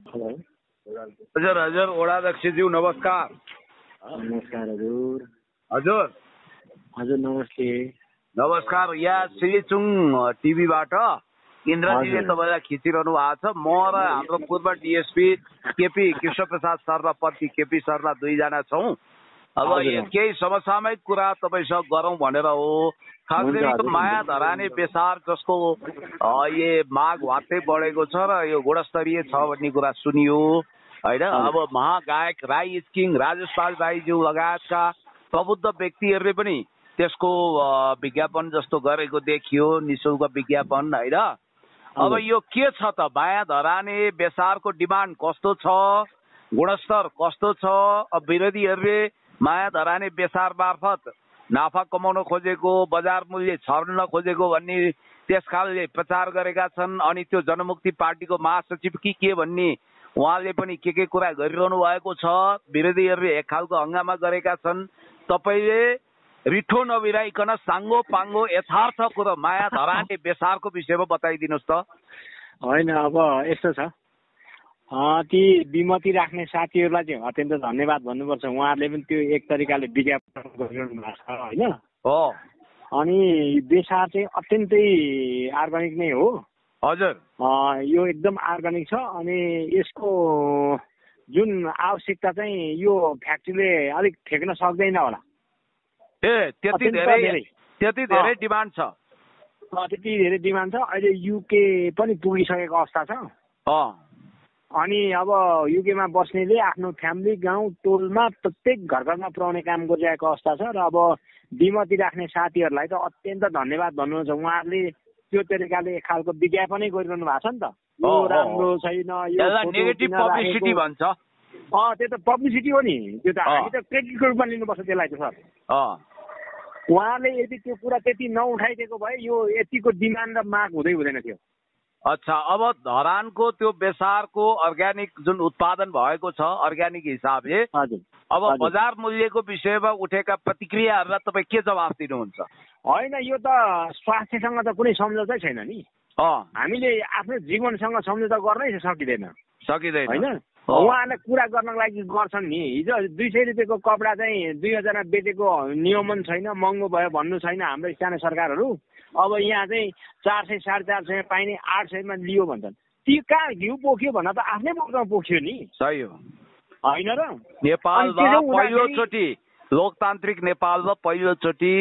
Hello. हजुर हजुर वडाध्यक्षज्यू नमस्कार। नमस्कार हजुर। हजुर हजुर नमस्ते। नमस्कार। यहाँ सिलिचुङ टिभीबाट इन्द्रजीले तपाईँलाई खिचिरहनु भएको छ। म र हाम्रो पूर्व डिएसपी केपी कृष्णप्रसाद सर र पति केपी सरला दुईजना छौँ। अब केही समसामयिक कुरा तपाईँसँग गरौँ भनेर हो। खास गरी यो माया धराने बेसार जसको माग वात्तै बढेको छ र यो गुणस्तरीय छ भन्ने कुरा सुनियो होइन। अब महागायक राई किङ राजेश पाल राईज्यू लगायतका प्रबुद्ध व्यक्तिहरूले पनि त्यसको विज्ञापन जस्तो गरेको देखियो, निःशुल्क विज्ञापन होइन। अब यो के छ त, माया धराने बेसारको डिमान्ड कस्तो छ, गुणस्तर कस्तो छ? अब विरोधीहरूले माया धराने बेसार मार्फत नाफा कमाउन खोजेको, बजार मूल्य छर्न खोजेको भन्ने त्यस खालले प्रचार गरेका छन्। अनि त्यो जनमुक्ति पार्टीको महासचिव के भन्ने उहाँले पनि के कुरा गरिरहनु भएको छ। विरोधीहरूले एक खालको हङ्गामा गरेका छन्। तपाईँले रिठो नबिराइकन साङ्गो पाङ्गो यथार्थ कुरो माया धराने बेसारको विषयमा बताइदिनुहोस् त। होइन, अब यस्तो छ, ती विमति राख्ने साथीहरूलाई चाहिँ अत्यन्त धन्यवाद भन्नुपर्छ। उहाँहरूले पनि त्यो एक तरिकाले विज्ञापन गरिरहनु भएको छ होइन। हो। अनि बेसार चाहिँ अत्यन्तै अर्ग्यानिक नै हो। हजुर। यो एकदम अर्ग्यानिक छ। अनि यसको जुन आवश्यकता चाहिँ यो फ्याक्ट्रीले अलिक ठेक्न सक्दैन होला। त्यति धेरै डिमान्ड छ। त्यति धेरै डिमान्ड छ। अहिले युके पनि पुगिसकेको अवस्था छ। अनि अब युकेमा बस्नेले आफ्नो फ्यामिली गाउँ टोलमा प्रत्येक घर घरमा पुर्याउने काम गरिरहेको अवस्था छ। र अब विमति राख्ने साथीहरूलाई त अत्यन्त धन्यवाद भन्नुहुन्छ। उहाँहरूले त्यो तरिकाले एक खालको विज्ञापनै गरिरहनु भएको छ नि त। यो राम्रो छैन, यो नेगेटिभ पब्लिसिटी भन्छ। त्यो त पब्लिसिटी हो नि। त्यो त हामी त क्रेडिटको रूपमा लिनुपर्छ त्यसलाई त सर। उहाँले यदि त्यो कुरा त्यति नउठाइदिएको भए यो यतिको डिमान्ड र माग हुँदैन थियो। अच्छा, अब धरानको त्यो बेसारको अर्ग्यानिक जुन उत्पादन भएको छ अर्ग्यानिक हिसाबले, अब बजार मूल्यको विषयमा उठेका प्रतिक्रियाहरूलाई तपाईँ के जवाफ दिनुहुन्छ? होइन, यो त स्वास्थ्यसँग त कुनै सम्झौतै छैन नि। हामीले आफ्नो जीवनसँग सम्झौता गर्नै सकिँदैन होइन। उहाँहरूले कुरा गर्नको लागि गर्छन् नि। हिजो 200 रुपियाँको कपडा चाहिँ 2000मा बेचेको नियमन छैन, महँगो भयो भन्नु छैन हाम्रो स्थानीय सरकारहरू। अब यहाँ चाहिँ 400 450 पाइने 800मा लियो भन्छन्। ती कहाँ घिउ पोख्यो भन्न त आफ्नै मुखमा पोख्यो नि। सही हो होइन र? नेपालमा पहिलोचोटि लोकतान्त्रिक नेपालमा पहिलोचोटि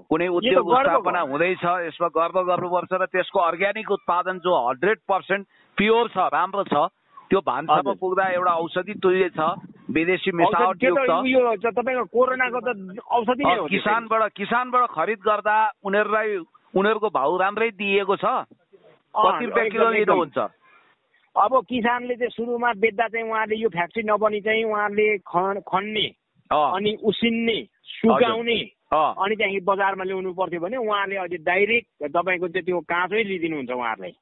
कुनै उद्योग स्थापना हुँदैछ। यसमा गर्व गर्नुपर्छ। र त्यसको अर्ग्यानिक उत्पादन जो 100% प्योर छ, राम्रो छ, त्यो भान्सामा पुग्दा एउटा औषधि तुल्य छ। विदेशी मिसावट युक्त तपाईको कोरोनाको त औषधि नै हो। किसानबाट खरिद गर्दा उनीहरूको भाउ राम्रै दिएको छ। कति रुपियाँ किलो लिनुहुन्छ? अब किसानले चाहिँ सुरुमा बेच्दा चाहिँ उहाँले यो फ्याक्ट्री नबनी चाहिँ उहाँले खन्ने अनि उसिन्ने सुकाउने अनि त्यहाँदेखि बजारमा ल्याउनु पर्थ्यो भने उहाँले अहिले डाइरेक्ट तपाईँको चाहिँ त्यो काँचै लिइदिनुहुन्छ उहाँहरूलाई।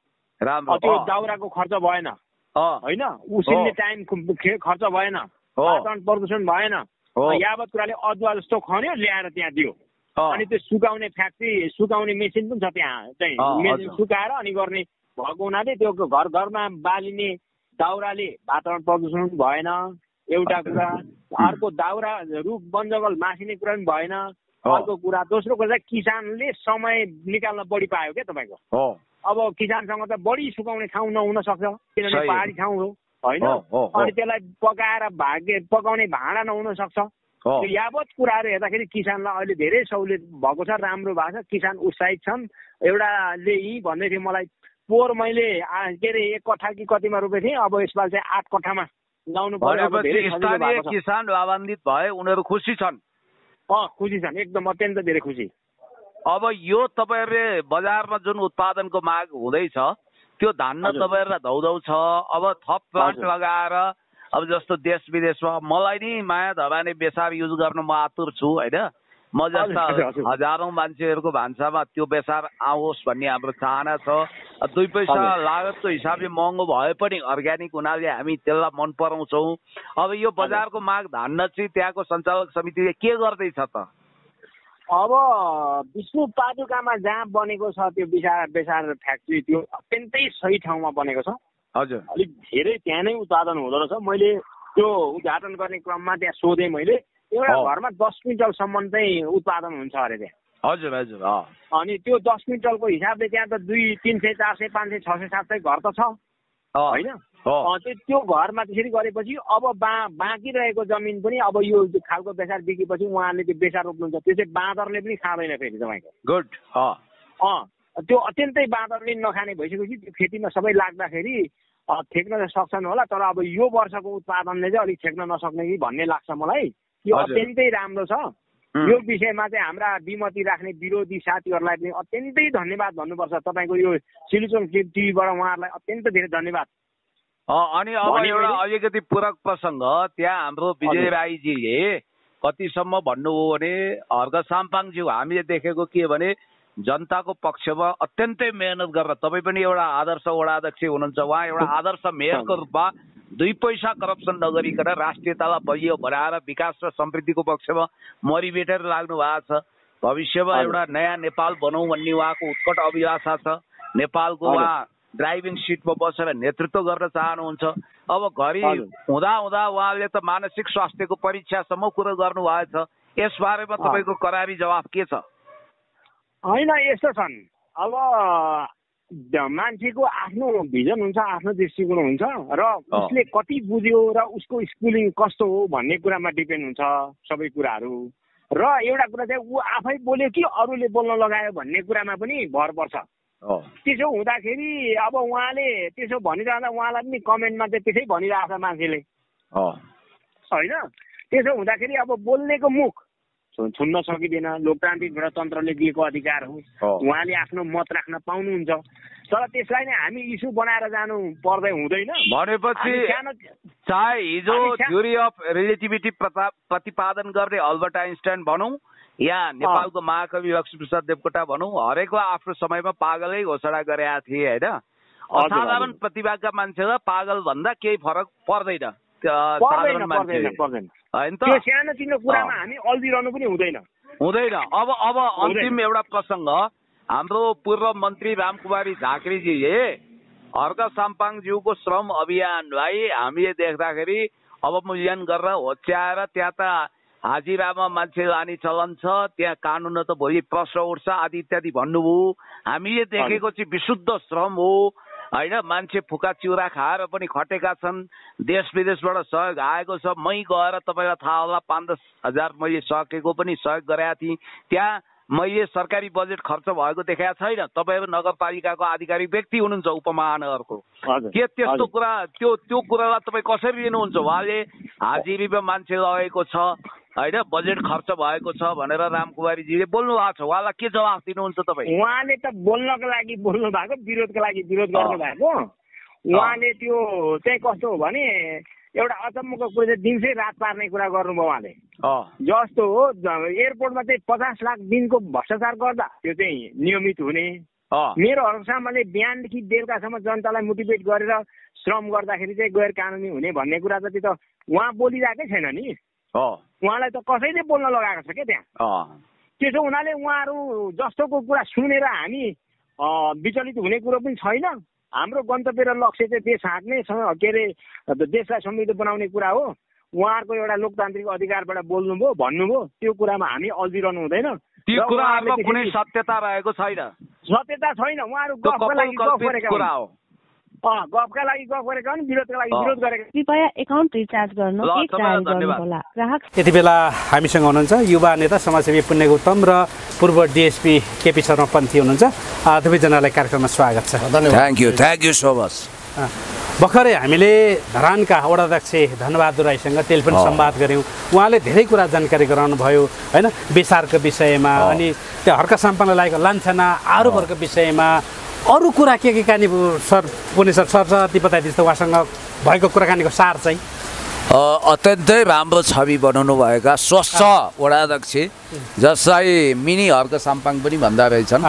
त्यो दाउराको खर्च भएन होइन, उसिन्ने टाइम खर्च भएन, वातावरण प्रदूषण भएन। यावत कुराले अदुवा जस्तो खन्यो ल्याएर त्यहाँ दियो। अनि त्यो सुकाउने फ्याक्ट्री सुकाउने मेसिन पनि छ त्यहाँ चाहिँ। मेसिन सुकाएर अनि गर्ने भएको हुनाले त्यो घर घरमा बालिने दाउराले वातावरण प्रदूषण भएन एउटा कुरा। अर्को दाउरा रुख वन जङ्गल मासिने कुरा पनि भएन अर्को कुरा। दोस्रो कुरा चाहिँ किसानले समय निकाल्न बढी पायो क्या तपाईँको। अब किसानसँग त बढी सुकाउने ठाउँ नहुन सक्छ किनभने पहाडी ठाउँ हो होइन। अनि त्यसलाई पकाउने भाँडा नहुन सक्छ। त्यो यावत कुराहरू हेर्दाखेरि किसानलाई अहिले धेरै सहुलियत भएको छ, राम्रो भएको छ। किसान उत्साहित छन्। एउटाले यहीँ भन्दै थियो मलाई पोहोर मैले के अरे 1 कट्ठा कि कतिमा रोपेको थिएँ, अब यसपालि चाहिँ 8 कट्ठामा लाउनु पर्यो। स्थानीय किसान लाभान्वित भए उनीहरू खुसी छन्। खुसी छन्, एकदम अत्यन्त धेरै खुसी। अब यो तपाईँहरूले बजारमा जुन उत्पादनको माग हुँदैछ त्यो धान्न तपाईँहरूलाई धौधौ छ। अब थप प्लान्ट लगाएर अब जस्तो देश विदेशमा मलाई नि माया धराने बेसार युज गर्न म आतुर छु होइन। म जस्ता हजारौं मान्छेहरूको भान्सामा त्यो बेसार आओस् भन्ने हाम्रो चाहना छ। 2 पैसा लागतको हिसाबले महँगो भए पनि अर्ग्यानिक हुनाले हामी त्यसलाई मन पराउँछौँ। अब यो बजारको माग धान्न चाहिँ त्यहाँको सञ्चालक समितिले के गर्दैछ त? अब विष्णु पादुकामा जहाँ बनेको छ त्यो बेसार फ्याक्ट्री त्यो अत्यन्तै सही ठाउँमा बनेको छ। हजुर अलिक धेरै त्यहाँ नै उत्पादन हुँदो रहेछ। मैले त्यो उद्घाटन गर्ने क्रममा त्यहाँ सोधेँ मैले, एउटा घरमा 10 क्विन्टलसम्म चाहिँ उत्पादन हुन्छ अरे त्यहाँ। हजुर हजुर। अनि त्यो 10 क्विन्टलको हिसाबले त्यहाँ त 200, 300, 400, 500, 600, 700 घर त छ होइन? त्यो घरमा त्यसरी गरेपछि अब बाँकी रहेको जमिन पनि अब यो खालको बेसार बिकेपछि उहाँले त्यो बेसार रोप्नुहुन्छ, त्यो चाहिँ बाँदरले पनि खाँदैन फेरि तपाईँको। गुड। त्यो अत्यन्तै बाँदरले नखाने भइसकेपछि त्यो खेतीमा सबै लाग्दाखेरि ठेक्न त सक्छन् होला, तर अब यो वर्षको उत्पादनले चाहिँ अलिक ठेक्न नसक्ने कि भन्ने लाग्छ मलाई। यो अत्यन्तै राम्रो छ। यो विषयमा चाहिँ हाम्रा विमति राख्ने विरोधी साथीहरूलाई पनि अत्यन्तै धन्यवाद भन्नुपर्छ। तपाईँको यो सिलिचोन टिभीबाट उहाँहरूलाई अत्यन्त धेरै धन्यवाद। अनि अब एउटा अलिकति पूरक प्रसङ्ग, त्यहाँ हाम्रो विजय राईजीले कतिसम्म भन्नुभयो भने हर्क साम्पाङज्यू हामीले देखेको के भने जनताको पक्षमा अत्यन्तै मेहनत गरेर, तपाईँ पनि एउटा आदर्श वडा अध्यक्ष हुनुहुन्छ, उहाँ एउटा आदर्श मेयरको रूपमा 2 पैसा करप्सन नगरिकन राष्ट्रियतालाई बलियो बनाएर विकास र समृद्धिको पक्षमा मरिबेटेर लाग्नु भएको छ। भविष्यमा एउटा नयाँ नेपाल बनाऊ भन्ने उहाँको उत्कट अभिलाषा छ। नेपालको उहाँ ड्राइभिङ सिटमा बसेर नेतृत्व गर्न चाहनुहुन्छ। अब घरि हुँदा उहाँले त मानसिक स्वास्थ्यको परीक्षासम्म कुरो गर्नुभएछ। यसबारेमा तपाईँको करारी जवाफ के छ? होइन, यस्तो छन्, अब मान्छेको आफ्नो भिजन हुन्छ, आफ्नो दृष्टिकोण हुन्छ र उसले कति बुझ्यो र उसको स्कुलिङ कस्तो हो भन्ने कुरामा डिपेन्ड हुन्छ सबै कुराहरू। र एउटा कुरा चाहिँ ऊ आफै बोल्यो कि अरूले बोल्न लगायो भन्ने कुरामा पनि भर पर्छ। त्यसो हुँदाखेरि अब उहाँले त्यसो भनिरहँदा उहाँलाई पनि कमेन्टमा चाहिँ त्यसै भनिरहेछ मान्छेले होइन? त्यसो हुँदाखेरि अब बोल्नेको मुख छुन्न सकिँदैन, लोकतान्त्रिक गणतन्त्रले दिएको अधिकार हो, उहाँले आफ्नो मत राख्न पाउनुहुन्छ। तर त्यसलाई नै हामी इस्यु बनाएर जानु पर्दै हुँदैन। भनेपछि चाहे हिजो थ्योरी अफ रिलेटिभिटी प्रतिपादन गर्ने अल्बर्ट आइन्स्टाइन भनौँ या नेपालको महाकवि लक्ष्मीप्रसाद देवकोटा भनौँ, हरेकको आफ्नो समयमा पागलै घोषणा गरेका थिए होइन? असाधारण प्रतिभाका मान्छेलाई पागल भन्दा केही फरक पर्दैन। त्यो सानोतिनो कुरामा हामी अल्झिरहनु पनि हुँदैन। अब अन्तिम एउटा प्रसङ्ग, हाम्रो पूर्व मन्त्री रामकुमारी झाँक्रीजीले हर्क साम्पाङज्यूको श्रम अभियानलाई हामीले देख्दाखेरि अवमूल्यन गरेर होच्याएर त्यहाँ त हाजिरामा मान्छे लाने चलन छ, त्यहाँ कानुन त भोलि प्रश्न उठ्छ आदि इत्यादि भन्नुभयो। हामीले देखेको चाहिँ विशुद्ध श्रम हो होइन? मान्छे फुका चिउरा खाएर पनि खटेका छन्, देश विदेशबाट सहयोग आएको छ। मै गएर तपाईँलाई थाहा होला 5-10 हजार मैले सकेको पनि सहयोग गरेका थिएँ। त्यहाँ मैले सरकारी बजेट खर्च भएको देखाएको छैन। तपाईँहरू नगरपालिकाको आधिकारिक व्यक्ति हुनुहुन्छ उपमहानगरको, के त्यस्तो कुरा त्यो कुरालाई तपाईँ कसरी लिनुहुन्छ? उहाँले हाजिरीमा मान्छे लगेको छ होइन, बजेट खर्च भएको छ भनेर रामकुमारीजीले बोल्नु भएको छ, उहाँलाई के जवाफ दिनुहुन्छ तपाईँ? उहाँले त बोल्नको लागि बोल्नु भएको, विरोधको लागि विरोध गर्नु भएको। उहाँले त्यो चाहिँ कस्तो हो भने एउटा अचम्मको कुरा चाहिँ दिनसै रात पार्ने कुरा गर्नुभयो उहाँले। जस्तो हो एयरपोर्टमा चाहिँ 50 लाख दिनको भ्रष्टाचार गर्दा त्यो चाहिँ नियमित हुने, मेरो हरसामले बिहानदेखि बेलुकासम्म जनतालाई मोटिभेट गरेर श्रम गर्दाखेरि चाहिँ गैर कानुनी हुने भन्ने कुरा जति त उहाँ बोलिरहेकै छैन नि। उहाँलाई त कसैले बोल्न लगाएको छ क्या त्यहाँ। त्यसो हुनाले उहाँहरू जस्तोको कुरा सुनेर हामी विचलित हुने कुरो पनि छैन। हाम्रो गन्तव्य र लक्ष्य चाहिँ देश हाँक्ने के अरे देशलाई समृद्ध बनाउने कुरा हो। उहाँहरूको एउटा लोकतान्त्रिक अधिकारबाट बोल्नुभयो भन्नुभयो, त्यो कुरामा हामी अल्झिरहनु हुँदैन। त्यो कुराहरुमा कुनै सत्यता रहेको छैन। सत्यता छैन। उहाँहरू गफका लागि गफ गरेका कुरा हो। गफका लागि गफ गरेका हुन्, विरोधका लागि विरोध गरेका। कृपया एकाउन्ट रिचार्ज गर्न एक डायल गर्नु होला। ग्राहक यति बेला हामीसँग हुनुहुन्छ युवा नेता समाजसेवी पुण्य गौतम र पूर्व डीएसपी केपी शर्मा पन्थी हुनुहुन्छ। दुवैजनालाई कार्यक्रममा स्वागत छ। Thank you so much. भर्खरै हामीले धरानका वडाध्यक्ष धनबहादुर राईसँग टेलिफोन संवाद गऱ्यौँ। उहाँले धेरै कुरा जानकारी गराउनु भयो होइन, बेसारको विषयमा, अनि त्यो हर्क साम्पाङलाई लागेको लान्छना आरोपहरूको विषयमा, अरू कुरा के कहानी सर पुण्य सर सरस्वती बताइदिनुहोस् त उहाँसँग भएको कुराकानीको सार चाहिँ। अत्यन्तै राम्रो छवि बनाउनु भएका स्वस्थ वडाध्यक्ष जसलाई मिनी हर्क साम्पाङ पनि भन्दा रहेछन्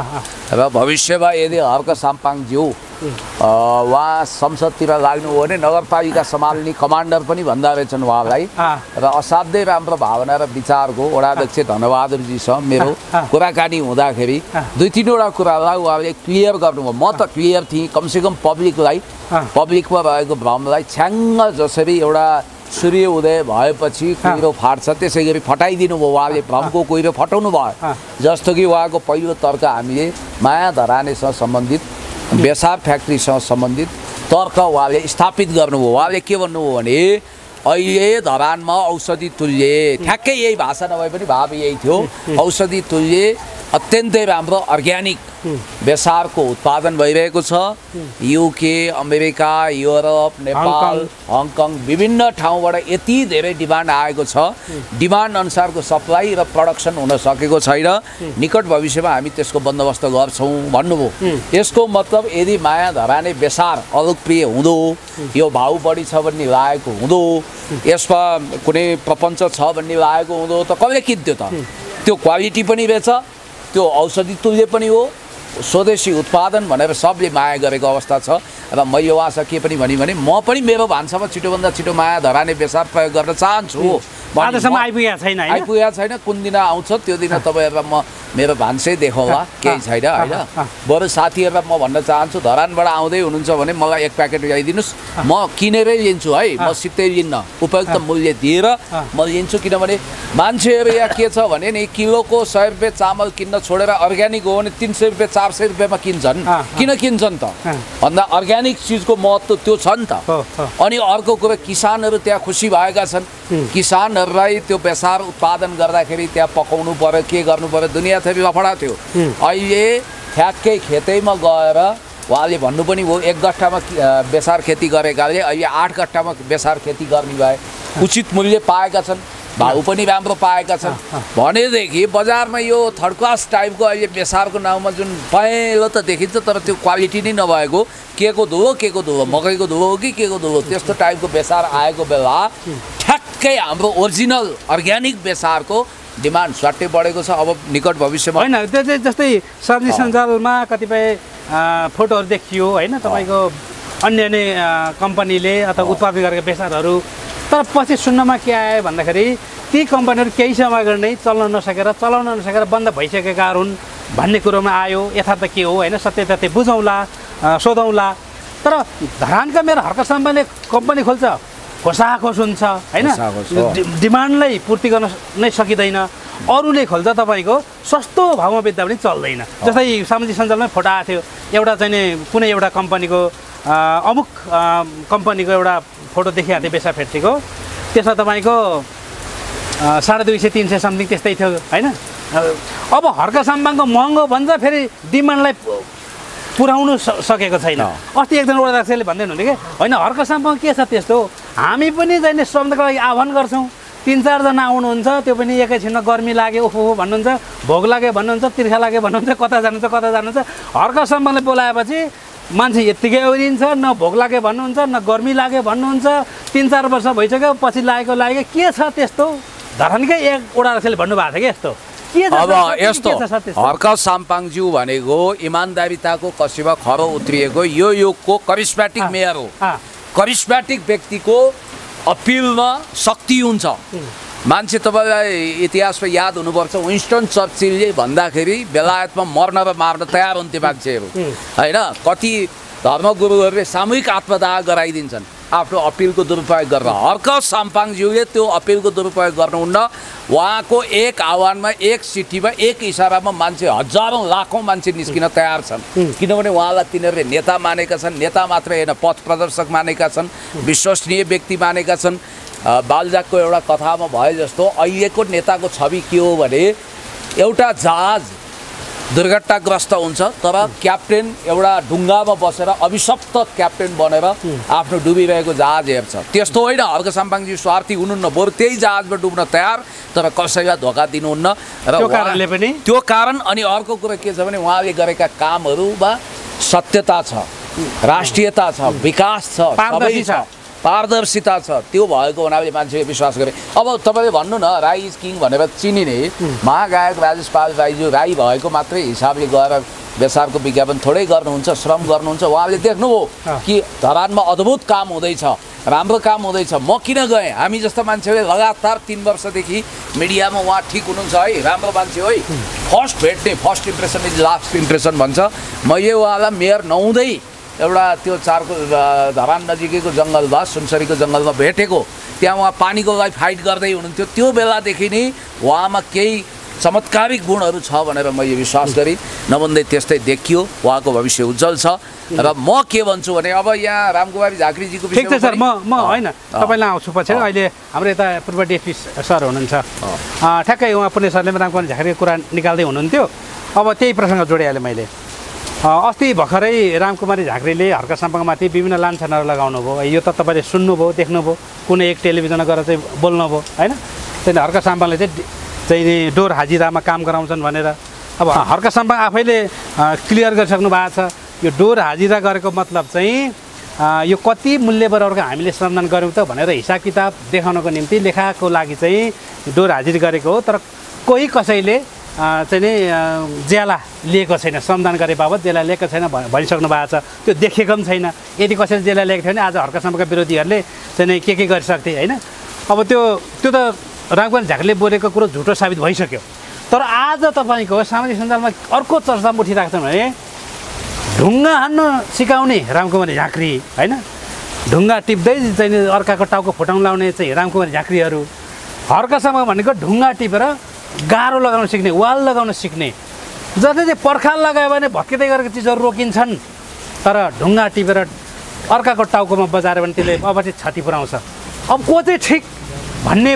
र भविष्यमा यदि हर्क साम्पाङज्यू उहाँ संसदतिर लाग्नु हो भने नगरपालिका सम्हाल्ने कमान्डर पनि भन्दा रहेछन् उहाँलाई र असाध्यै राम्रो भावना र विचारको वडाध्यक्ष धनबहादुरजीसँग मेरो कुराकानी हुँदाखेरि 2-3वटा कुरालाई उहाँले क्लियर गर्नुभयो। म त क्लियर थिएँ, कमसेकम पब्लिकमा रहेको भ्रमलाई छ्याङ्ग जसरी एउटा सूर्य उदय भएपछि कुहिरो फाट्छ त्यसै गरी फटाइदिनु भयो उहाँले, भ्रमको कुहिरो फटाउनु भयो। जस्तो कि उहाँको पहिलो तर्क हामीले माया धरानेसँग सम्बन्धित बेसार फ्याक्ट्रीसँग सम्बन्धित तर्क उहाँले स्थापित गर्नुभयो। उहाँले के भन्नुभयो भने अहिले धरानमा औषधि तुल्य, ठ्याक्कै यही भाषा नभए पनि भाव यही थियो, औषधि तुल्य अत्यन्तै राम्रो अर्ग्यानिक बेसारको उत्पादन भइरहेको छ। UK, America, Europe, Nepal, Hong Kong विभिन्न ठाउँबाट यति धेरै डिमान्ड आएको छ, डिमान्ड अनुसारको सप्लाई र प्रडक्सन हुन सकेको छैन। निकट भविष्यमा हामी त्यसको बन्दोबस्त गर्छौँ भन्नुभयो। यसको मतलब यदि माया धराने बेसार अलोकप्रिय हुँदो, यो भाउ बढी छ भन्ने लागेको हुँदो, यसमा कुनै प्रपञ्च छ भन्ने लागेको हुँदो त कसले किन्थ्यो त? त्यो क्वालिटी पनि रहेछ, त्यो औषधि तुल्य पनि हो, स्वदेशी उत्पादन भनेर सबले माया गरेको अवस्था छ। र मैले उहाँसँग के पनि भने म पनि मेरो भान्सामा छिटोभन्दा छिटो माया धराने बेसार प्रयोग गर्न चाहन्छु। आजसम्म आइपुगेको छैन, कुन दिन आउँछ त्यो दिन तपाईँहरूलाई म मेरो भान्सै देखाउँला, केही छैन होइन। बरु साथीहरूलाई म भन्न चाहन्छु धरानबाट आउँदै हुनुहुन्छ भने मलाई 1 प्याकेट ल्याइदिनुहोस्, म किनेरै लिन्छु है, म सित्तै लिन्न, उपयुक्त मूल्य दिएर म लिन्छु। किनभने मान्छेहरू यहाँ के छ भने नि किलोको 100 रुपियाँ चामल किन्न छोडेर अर्ग्यानिक हो भने 300 रुपियाँ 400 रुपियाँमा किन्छन्। किन किन्छन् त भन्दा अर्ग्यानिक चिजको महत्त्व त्यो छ नि त। अनि अर्को कुरा किसानहरू त्यहाँ खुसी भएका छन्, किसानहरूलाई त्यो बेसार उत्पादन गर्दाखेरि त्यहाँ पकाउनु पर्यो, के गर्नु पर्यो, दुनियाँ थरी लफडा थियो। अहिले ठ्याक्कै खेतैमा गएर उहाँले भन्नु पनि भयो 1 गट्ठामा बेसार खेती गरेकाले अहिले 8 गट्ठामा बेसार खेती गर्ने भए, उचित मूल्य पाएका छन्, भाउ पनि राम्रो पाएका छन्। भनेदेखि बजारमा यो थर्ड क्लास टाइपको अहिले बेसारको नाउँमा जुन पहेँलो त देखिन्छ तर त्यो क्वालिटी नै नभएको, के को धुलो मकैको धुलो हो कि के को धुलो त्यस्तो टाइपको बेसार आएको बेला ठ्याक्कै हाम्रो ओरिजिनल अर्ग्यानिक बेसारको डिमान्ड स्वाट्टै बढेको छ। अब निकट भविष्यमा होइन, त्यो चाहिँ जस्तै सामाजिक सञ्जालमा कतिपय फोटोहरू देखियो होइन, तपाईँको अन्य कम्पनीले अथवा उत्पादन गरेका बेसारहरू, तर पछि सुन्नमा के आयो भन्दाखेरि ती कम्पनीहरू केही समय गर्ने चलाउन नसकेर बन्द भइसकेका हुन् भन्ने कुरोमा आयो। यथार्थ के हो होइन, सत्य तथ्य बुझौँला, सोधौँला। तर धरानका मेरो हर्क साम्पाङले कम्पनी खोल्छ, खोसाखोस हुन्छ होइन, डिमान्डलाई पूर्ति गर्न नै सकिँदैन। अरूले खोल्छ तपाईँको सस्तो भाउमा बेच्दा पनि चल्दैन। जस्तै सामाजिक सञ्जालमै फोटो आएको थियो, एउटा चाहिँ कुनै एउटा कम्पनीको अमुक कम्पनीको एउटा फोटो देखिएको थियो बेसार फ्याक्ट्रीको, त्यसमा तपाईँको 250-300 समथिङ त्यस्तै थियो होइन। अब हर्क साम्पाङको महँगो भन्छ, फेरि डिमान्डलाई पुर्याउनु सकेको छैन। अस्ति एकजना वडाध्यक्षले भन्दै हुनुहुन्थ्यो कि होइन हर्क साम्पाङ के छ त्यस्तो, हामी पनि चाहिँ श्रमको लागि आह्वान गर्छौँ, 3-4 जना आउनुहुन्छ, त्यो पनि एकैछिनमा गर्मी लाग्यो ओहो भन्नुहुन्छ, भोक लाग्यो भन्नुहुन्छ, तिर्खा लाग्यो भन्नुहुन्छ, कता जानुहुन्छ। हर्क साम्पाङले बोलाएपछि मान्छे यत्तिकै ओरिन्छ, न भोक लाग्यो भन्नुहुन्छ, न गर्मी लाग्यो भन्नुहुन्छ। 3-4 वर्ष भइसक्यो, पछि लागेको के छ त्यस्तो? धरानकै एक वडाध्यक्षले भन्नुभएको थियो कि यस्तो। अब यस्तो हर्क साम्पाङज्यू भनेको इमान्दारिताको कसीमा खरो उत्रिएको यो युगको करिस्मेटिक मेयर हो। करिस्मेटिक व्यक्तिको अपिलमा शक्ति हुन्छ। मान्छे तपाईँलाई इतिहासमा याद हुनुपर्छ, विन्स्टन चर्चिलले भन्दाखेरि बेलायतमा मर्न र मार्न तयार हुन्थे मान्छेहरू होइन। कति धर्मगुरुहरूले सामूहिक आत्मदाह गराइदिन्छन् आफ्नो अपिलको दुरुपयोग गरेर। हर्क साम्पाङज्यूले त्यो अपिलको दुरुपयोग गर्नुहुन्न। उहाँको एक आह्वानमा, एक चिठीमा, एक इसारामा मान्छे हजारौँ लाखौँ मान्छे निस्किन तयार छन्। किनभने उहाँलाई तिनीहरूले नेता मानेका छन्, नेता मात्रै होइन पथ प्रदर्शक मानेका छन्, विश्वसनीय व्यक्ति मानेका छन्। बालजाकको एउटा कथामा भए जस्तो अहिलेको नेताको छवि के हो भने एउटा जहाज दुर्घटनाग्रस्त हुन्छ तर क्याप्टेन एउटा ढुङ्गामा बसेर अभिशप्त क्याप्टेन बनेर आफ्नो डुबिरहेको जहाज हेर्छ। त्यस्तो होइन, हर्क साम्पाङजी स्वार्थी हुनुहुन्न, बरु त्यही जहाजमा डुब्न तयार तर कसैलाई धोका दिनुहुन्न। र त्यो कारण अनि अर्को कुरा के छ भने उहाँले गरेका कामहरूमा सत्यता छ, राष्ट्रियता छ, विकास छ, सबै छ, पारदर्शिता छ त्यो भएको हुनाले मान्छेले विश्वास गरे। अब तपाईँले भन्नु न राई इज किङ भनेर चिनिने महागायक राजेश पाल राईज्यू राई भएको मात्रै हिसाबले गएर बेसारको विज्ञापन थोरै गर्नुहुन्छ, श्रम गर्नुहुन्छ। उहाँले देख्नुभयो कि धरानमा अद्भुत काम हुँदैछ, राम्रो काम हुँदैछ, म किन गएँ? हामी जस्तो मान्छेले लगातार 3 वर्षदेखि मिडियामा उहाँ ठिक हुनुहुन्छ है, राम्रो मान्छे हो है, फर्स्ट भेट्ने first impression is last impression भन्छ। मैले उहाँलाई मेयर नहुँदै एउटा त्यो चारको धरान नजिकैको जङ्गलमा सुनसरीको जङ्गलमा भेटेको, त्यहाँ उहाँ पानीको लागि फाइट गर्दै हुनुहुन्थ्यो। त्यो बेलादेखि नै उहाँमा केही चमत्कारिक गुणहरू छ भनेर मैले विश्वास गरेँ, नभन्दै त्यस्तै देखियो। उहाँको भविष्य उज्जवल छ। र म के भन्छु भने अब यहाँ रामकुमारी झाँक्रीजीको ठिक छ सर, म होइन तपाईँलाई आउँछु पछि। अहिले हाम्रो यता पूर्व डिएसपी सर हुनुहुन्छ, ठ्याक्कै उहाँ पुण्य सरले पनि रामकुमारी झाँक्रीको कुरा निकाल्दै हुनुहुन्थ्यो। अब त्यही प्रसङ्ग जोडिहालेँ मैले। अस्ति भर्खरै रामकुमारी झाँक्रीले हर्का साम्पाङमाथि विभिन्न लान्छनाहरू लगाउनु भयो। यो त तपाईँले सुन्नुभयो, देख्नुभयो, कुनै एक टेलिभिजनमा गएर चाहिँ बोल्नुभयो होइन। त्यहाँदेखि हर्का साम्पाङले चाहिँ डोर हाजिरामा काम गराउँछन् भनेर। अब हर्का साम्पाङ आफैले क्लियर गरिसक्नु भएको छ, यो डोर हाजिरा गरेको मतलब चाहिँ यो कति मूल्य बराबरको हामीले श्रमदान गऱ्यौँ त भनेर हिसाब किताब देखाउनको निम्ति लेखाको लागि चाहिँ डोर हाजिर गरेको हो। तर कोही कसैले चाहिँ नि ज्याला लिएको छैन, श्रमदान गरे बाबत ज्याला लिएको छैन भनिसक्नु भएको छ। त्यो देखेको पनि छैन। यदि कसैले ज्याला लिएको थियो भने आज हर्का साम्पाङका विरोधीहरूले चाहिँ नि के गरिसक्थे होइन। अब त्यो त रामकुमारी झाँक्रीले बोलेको कुरो झुटो साबित भइसक्यो। तर आज तपाईँको सामाजिक सञ्जालमा अर्को चर्चामा उठिरहेको छ भने ढुङ्गा हान्न सिकाउने रामकुमारी झाँक्री होइन, ढुङ्गा टिप्दै चाहिँ अर्काको टाउको फुटाउन लाउने चाहिँ रामकुमारी झाँक्रीहरू। हर्का साम्पाङ भनेको ढुङ्गा टिपेर गाह्रो लगाउन सिक्ने, वाल लगाउन सिक्ने, जसले चाहिँ पर्खाल लगायो भने भत्किँदै गरेको चिजहरू रोकिन्छन्। तर ढुङ्गा टिपेर अर्काको टाउकोमा बजाऱ्यो भने त्यसले अब चाहिँ क्षति पुऱ्याउँछ। अब को चाहिँ ठिक भन्ने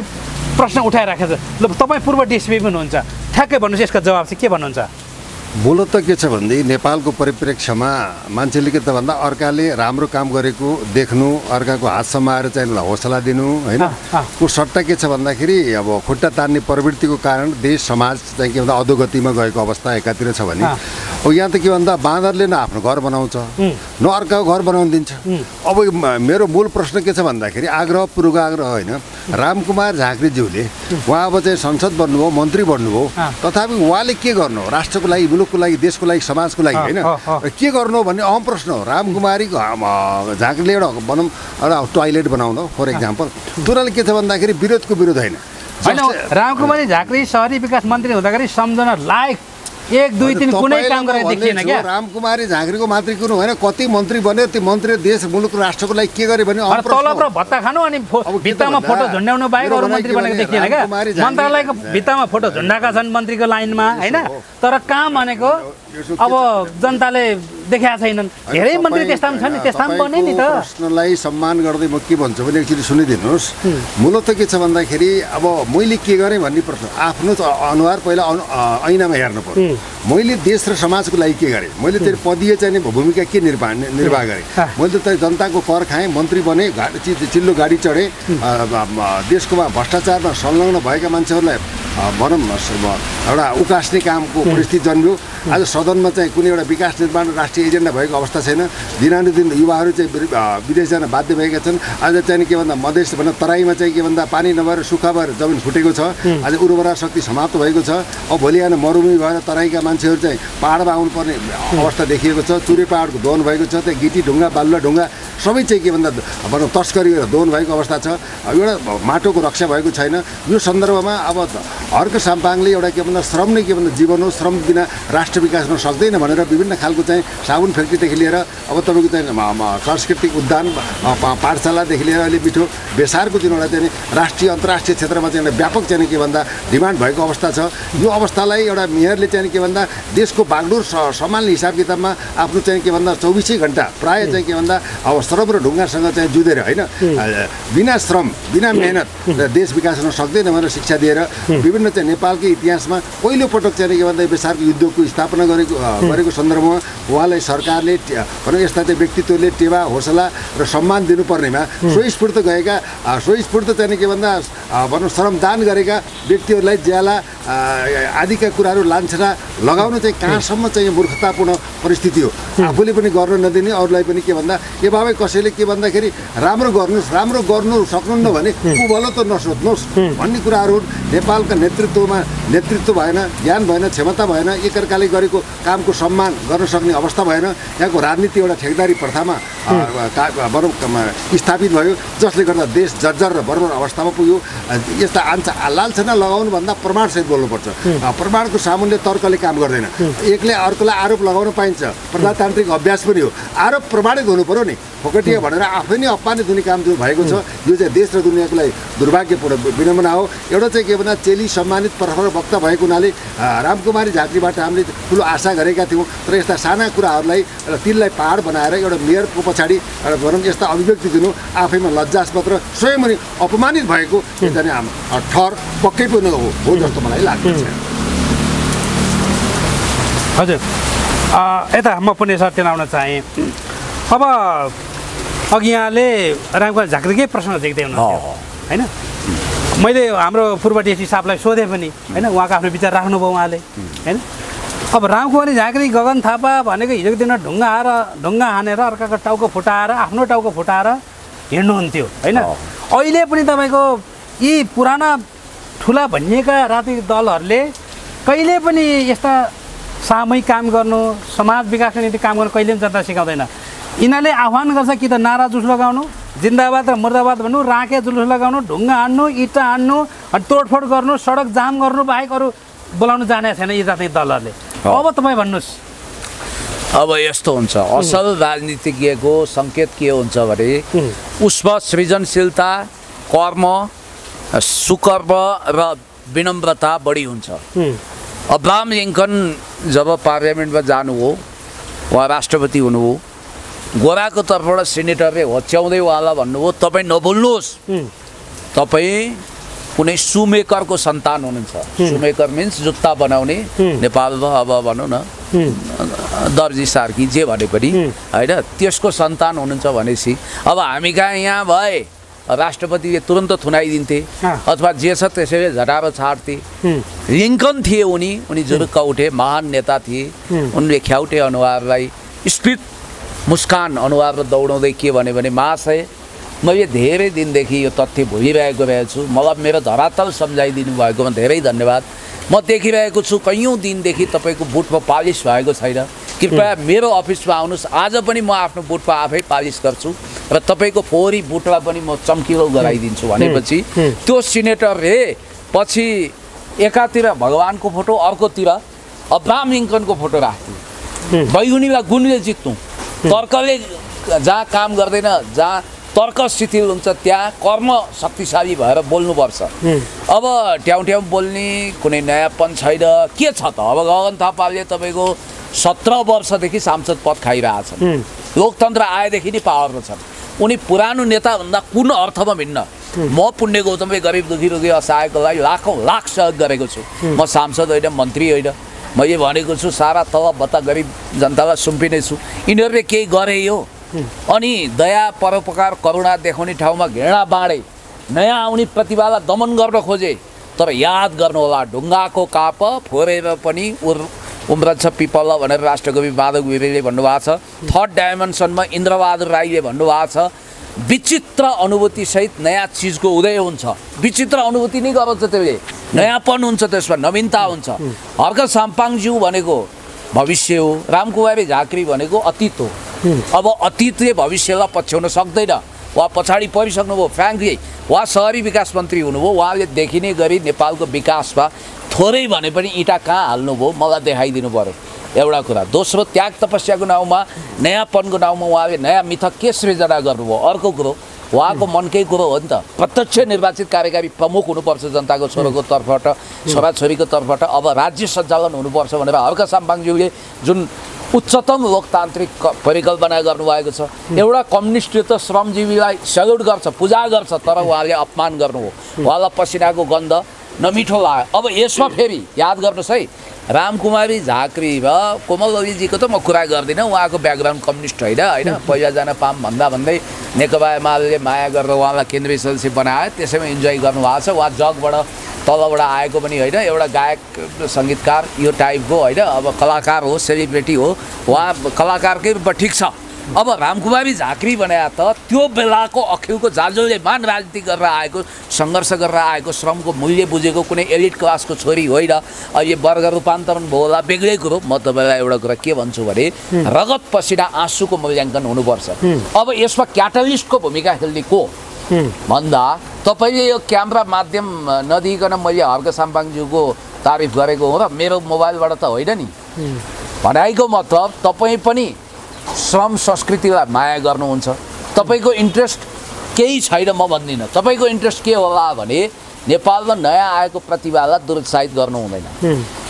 प्रश्न उठाइराखेको छ। ल तपाईँ पूर्व डिएसपी पनि हुनुहुन्छ, ठ्याक्कै भन्नुहोस् यसको जवाब चाहिँ के भन्नुहुन्छ? मूलत के छ भनेदेखि नेपालको परिप्रेक्ष्यमा मान्छेले के त भन्दा अर्काले राम्रो काम गरेको देख्नु, अर्काको हात समाएर चाहिँ हौसला दिनु होइन, को सट्टा के छ भन्दाखेरि अब खुट्टा तान्ने प्रवृत्तिको कारण देश समाज चाहिँ के भन्दा अधोगतिमा गएको अवस्था एकातिर छ भने अब यहाँ त के भन्दा बाँदरले न आफ्नो घर बनाउँछ न अर्काको घर बनाउन दिन्छ। अब मेरो मूल प्रश्न के छ भन्दाखेरि आग्रह पूर्वाग्रह होइन, रामकुमार झाँक्रीज्यूले उहाँ अब चाहिँ संसद बन्नुभयो, मन्त्री बन्नुभयो, तथापि उहाँले के गर्नु राष्ट्रको लागि, मुलुकको लागि, देशको लागि, समाजको लागि होइन के गर्नु भन्ने अहम प्रश्न हो। रामकुमारी झाँक्रीले एउटा भनौँ एउटा टोयलेट बनाउनु फर इक्जाम्पल, तुरन्तले के छ भन्दाखेरि विरोधको विरोध होइन। रामकुमारी झाँक्री शहरी विकास मन्त्री हुँदाखेरि सम्झना लायक 1, 2, 3 कुनै काम गरेर देखिएन क्या। रामकुमारी झाँक्रीको मात्रै कुरो होइन, कति मन्त्री बन्यो, त्यो मन्त्री देश मुलुक राष्ट्रको लागि के गरे भने तलब र भत्ता खानु अनि भित्तामा फोटो झुन्ड्याउनु बाहेक अरू मन्त्री बनेको देखिएन क्या। मन्त्रालयको भित्तामा फोटो झुन्डाएका छन् मन्त्रीको लाइनमा होइन, तर काम भनेको अब जनताले देखाएको छैनन्। धेरै मन्त्री त्यस्ता पनि छन् नि, त्यस्ता पनि बने नि त। प्रश्नलाई सम्मान गर्दै म के भन्छु भने एकचोटि सुनिदिनुहोस्। मूलत के छ भन्दाखेरि अब मैले के गरेँ भन्ने प्रश्न, आफ्नो अनुहार पहिला ऐनामा हेर्नु पर्यो। मैले देश र समाजको लागि के गरेँ, मैले त्यो पदीय चाहिँ भूमिका के निर्वाह गरेँ। मैले त जनताको कर खाएँ, मन्त्री बने, चिल्लो गाडी चढेँ, देशको भ्रष्टाचारमा संलग्न भएका मान्छेहरूलाई भनौँ एउटा उकास्ने कामको परिस्थिति जन्मियो। आज सदनमा चाहिँ कुनै एउटा विकास निर्माण राष्ट्रिय एजेन्डा भएको अवस्था छैन। दिनानुदिन युवाहरू चाहिँ विदेश जान बाध्य भएका छन्। आज चाहिँ के भन्दा मधेस भन्दा तराईमा चाहिँ के भन्दा पानी नभएर सुक्खा भएर जमिन फुटेको छ। आज उर्वरा शक्ति समाप्त भएको छ। अब भोलि आएर मरुभूमि भएर तराईका मान्छेहरू चाहिँ पाहाडमा आउनुपर्ने अवस्था देखिएको छ। चुरे पाहाडको दोहन भएको छ। त्यहाँ गिटी ढुङ्गा, बालुवा ढुङ्गा सबै चाहिँ के भन्दा भनौँ तस्करी गरेर दोहन भएको अवस्था छ। एउटा माटोको रक्षा भएको छैन। यो सन्दर्भमा अब हर्का साम्पाङले एउटा के भन्दा श्रम नै के भन्दा जीवन हो, श्रम बिना राष्ट्र विकास हुन सक्दैन भनेर विभिन्न खालको चाहिँ साबुन फ्याक्ट्रीदेखि लिएर अब तपाईँको चाहिँ सांस्कृतिक उद्यान, पाठशालादेखि लिएर अहिले मिठो बेसारको जुन एउटा चाहिँ राष्ट्रिय अन्तर्राष्ट्रिय क्षेत्रमा चाहिँ एउटा व्यापक चाहिँ के भन्दा डिमान्ड भएको अवस्था छ। यो अवस्थालाई एउटा मेयरले चाहिँ के भन्दा देशको बागडोर सम्हाल्ने हिसाब किताबमा आफ्नो चाहिँ के भन्दा 24 घण्टा प्रायः चाहिँ के भन्दा अब श्रम र ढुङ्गासँग चाहिँ जुधेर होइन, बिना श्रम बिना मेहनत देश विकास हुन सक्दैन भनेर शिक्षा दिएर विभिन्न चाहिँ नेपालकै इतिहासमा पहिलोपटक चाहिँ के भन्दा बेसारको युद्धको स्थापना गरेको सन्दर्भमा उहाँलाई सरकारले भनौँ यस्ता चाहिँ व्यक्तित्वले टेवा, हौसला र सम्मान दिनुपर्नेमा स्वस्फूर्त गएका, स्वस्फूर्त चाहिँ के भन्दा भनौँ श्रमदान गरेका व्यक्तिहरूलाई ज्याला आदिका कुराहरू लान्छना लगाउनु चाहिँ कहाँसम्म चाहिँ मूर्खतापूर्ण परिस्थिति हो। आफूले पनि गर्न नदिने, अरूलाई पनि के भन्दा ए बाबा कसैले के भन्दाखेरि राम्रो गर्नुहोस्, राम्रो गर्नु सक्नुहुन्न भने ऊ भलो त नसोध्नुहोस् भन्ने कुराहरू नेपालका नेतृत्व भएन, ज्ञान भएन, क्षमता भएन, एकअर्काले गरेको कामको सम्मान गर्न सक्ने अवस्था भएन। यहाँको राजनीति एउटा ठेकदारी प्रथामा स्थापित भयो, जसले गर्दा देश जर्जर र बर्बर अवस्थामा पुग्यो। यस्ता लालछना लगाउनुभन्दा प्रमाणसहित बोल्नुपर्छ। प्रमाणको सामुन्य तर्कले काम गर्दैन। एकले अर्कोलाई आरोप लगाउन पाइन्छ, प्रजातान्त्रिक अभ्यास पनि हो। आरोप प्रमाणित हुनु पर्यो नि, फोकटिया भनेर आफै नै अपमानित हुने काम जो भएको छ, यो चाहिँ देश र दुनियाँको लागि दुर्भाग्यपूर्ण विडम्बना हो। एउटा चाहिँ के भन्दा चेली सम्मानित प्रखर वक्ता भएको हुनाले रामकुमारी झाँक्रीबाट हामीले ठुलो आशा गरेका थियौँ। तर यस्ता साना कुराहरूलाई र तिललाई पहाड बनाएर एउटा मेयरको पछाडि भनौँ यस्ता अभिव्यक्ति दिनु आफैमा लज्जास्पद र स्वयं पनि अपमानित भएको एकजना ठहर पक्कै पनि हो जस्तो मलाई लाग्छ। हजुर, यता म पुण्य सत्य आउन चाहेँ। अब अघि यहाँले रामकुमार झाँक्रीकै प्रश्न देख्दै हुनुहुन्थ्यो होइन। मैले हाम्रो पूर्व डिएसपी साहबलाई सोधेँ पनि होइन, उहाँको आफ्नो विचार राख्नुभयो उहाँले होइन। अब रामकुमारी झाँक्री गगन थापा भनेको हिजोको दिनमा ढुङ्गा हानेर अर्काको टाउको फुटाएर आफ्नो टाउको फुटाएर हिँड्नुहुन्थ्यो होइन। अहिले पनि तपाईँको यी पुराना ठुला भनिएका राजनीतिक दलहरूले कहिले पनि यस्ता सामूहिक काम गर्नु, समाज विकासको निम्ति काम गर्नु कहिले पनि जनता सिकाउँदैन। यिनीहरूले आह्वान गर्छ कि त नारा जुलुस लगाउनु, जिन्दाबाद र मुर्दाबाद भन्नु, राँके जुलुस लगाउनु, ढुङ्गा हान्नु, इँटा हान्नु, अनि तोडफोड गर्नु, सडक जाम गर्नु बाहेक अरू बोलाउनु जाने छैन यी राजनीतिक दलहरूले। अब तपाईँ भन्नुहोस्। अब यस्तो हुन्छ, असल राजनीतिज्ञको सङ्केत के हुन्छ भने उसमा सृजनशीलता, कर्म, सुकर्म र विनम्रता बढी हुन्छ। अब्राहम लिङ्कन जब पार्लियामेन्टमा जानु हो, उहाँ राष्ट्रपति हुनु हो, गोराको तर्फबाट सेनेटरले होच्याउँदै उहाँलाई भन्नुभयो तपाईँ नभुल्नुहोस् तपाईँ कुनै सुमेकरको सन्तान हुनुहुन्छ। सुमेकर मिन्स जुत्ता बनाउने, नेपालमा अब भनौँ न दर्जी सार्की जे भने पनि होइन, त्यसको सन्तान हुनुहुन्छ भनेपछि अब हामी कहाँ यहाँ भए राष्ट्रपतिले तुरन्त थुनाइदिन्थे अथवा जे छ त्यसैले झटाएर छाड्थे। लिङ्कन थिए उनी जुरुक्क उठे, महान नेता थिए। उनले ख्याउटे अनुहारलाई स्फीत मुस्कान अनुहारमा दौडाउँदै के भन्यो भने महाशय मैले धेरै दिनदेखि यो तथ्य भुलिरहेको रहेछु, मलाई मेरो धरातल सम्झाइदिनु भएकोमा धेरै धन्यवाद। म देखिरहेको छु कैयौँ दिनदेखि तपाईँको बुटमा पालिस भएको छैन, कृपया मेरो अफिसमा आउनुहोस्, आज पनि म आफ्नो बुटमा आफै पालिस गर्छु र तपाईँको फोहोरी बुटलाई पनि म चम्किलो गराइदिन्छु भनेपछि त्यो सिनेटरले पछि एकातिर भगवानको फोटो अर्कोतिर अब्राहम लिङ्कनको फोटो राख्थ्यो। बैगुनीलाई गुणले जित्नु, तर्कले जहाँ काम गर्दैन, जहाँ तर्क शिथिल हुन्छ त्यहाँ कर्म शक्तिशाली भएर बोल्नुपर्छ। अब ट्याउ ट्याउ बोल्ने कुनै नयाँपन छैन, के छ त? अब गगन थापाले तपाईँको 17 वर्षदेखि सांसद पद खाइरहेछन्, लोकतन्त्र आएदेखि नै पावरमा छन्। उनी पुरानो नेताभन्दा कुन अर्थमा भिन्न? म पुण्य गौतमले गरिब दुखी रोगी असहायको लागि लाखौँ लाख सहयोग गरेको छु। म सांसद होइन, मन्त्री होइन, मैले भनेको छु सारा तलब भत्ता गरिब जनतालाई सुम्पिने छु। यिनीहरूले केही गरे यो अनि दया परोपकार करुणा देखाउने ठाउँमा घृणा बाँडे, नयाँ आउने प्रतिभालाई दमन गर्न खोजे। तर याद गर्नुहोला, ढुङ्गाको काप फोरेर पनि उम्रन्छ पिपल भनेर राष्ट्रकवि माधव घिमिरेले भन्नुभएको छ। थर्ड डाइमेन्सनमा इन्द्रबहादुर राईले भन्नुभएको छ विचित्र अनुभूतिसहित नयाँ चिजको उदय हुन्छ। विचित्र अनुभूति नै गराउँछ, त्यसले नयाँपन हुन्छ, त्यसमा नवीनता हुन्छ। हर्क साम्पाङज्यू भनेको भविष्य हो, रामकुमारी झाँक्री भनेको अतीत हो। अब अतीतले भविष्यलाई पछ्याउन सक्दैन, उहाँ पछाडि परिसक्नुभयो। फ्रेङ्कली उहाँ सहरी विकास मन्त्री हुनुभयो, उहाँले देखिने गरी नेपालको विकासमा थोरै भने पनि इँटा कहाँ हाल्नुभयो मलाई देखाइदिनु पर्यो, एउटा कुरा। दोस्रो, त्याग तपस्याको नाउँमा नयाँपनको नाउँमा उहाँले नयाँ मिथक के सृजना गर्नुभयो, अर्को कुरो उहाँको मनकै कुरो हो नि त। प्रत्यक्ष निर्वाचित कार्यकारी प्रमुख हुनुपर्छ जनताको छोराको तर्फबाट, छोराछोरीको तर्फबाट। अब राज्य सञ्चालन हुनुपर्छ भनेर हर्क साम्पाङज्यूले जुन उच्चतम लोकतान्त्रिक परिकल्पना गर्नुभएको छ। एउटा कम्युनिस्टले त श्रमजीवीलाई सल्युट गर्छ, पूजा गर्छ, तर उहाँले अपमान गर्नुभयो। उहाँलाई पसिनाको गन्ध नमिठो लाग्यो। अब यसमा फेरि याद गर्नुहोस् है, रामकुमारी झाँक्री र कोमल ओलीजीको त म कुरा गर्दिनँ, उहाँको ब्याकग्राउन्ड कम्युनिस्ट होइन, पहिला जान पाम भन्दै नेकपा एमाले माया गरेर उहाँलाई केन्द्रीय सदस्य बनायो, त्यसैमा इन्जोय गर्नुभएको छ। उहाँ जगबाट तलबाट आएको पनि होइन, एउटा गायक सङ्गीतकार यो टाइपको होइन, अब कलाकार हो, सेलिब्रिटी हो, उहाँ कलाकारकै रूपमा ठिक छ। अब रामकुमारी झाँक्री बनाए त त्यो बेलाको अखिलको जाजोले मान राजनीति गरेर आएको, सङ्घर्ष गरेर आएको, श्रमको मूल्य बुझेको कुनै एलिट क्लासको छोरी होइन। अब यो वर्ग रूपान्तरण भयो होला बेग्लै कुरो। म तपाईँलाई एउटा कुरा के भन्छु भने रगत पसिना आँसुको मूल्याङ्कन हुनुपर्छ। अब यसमा क्याटलिस्टको भूमिका खेल्ने को भन्दा तपाईँले यो क्यामेरा माध्यम नदिइकन मैले हर्क साम्पाङज्यूको तारिफ गरेको हो र मेरो मोबाइलबाट त होइन नि। भनाइको मतलब तपाईँ पनि श्रम संस्कृतिलाई माया गर्नुहुन्छ, तपाईँको इन्ट्रेस्ट केही छैन म भन्दिनँ। तपाईँको इन्ट्रेस्ट के होला भने नेपालमा नयाँ आएको प्रतिभालाई दुरुत्साहित गर्नु हुँदैन।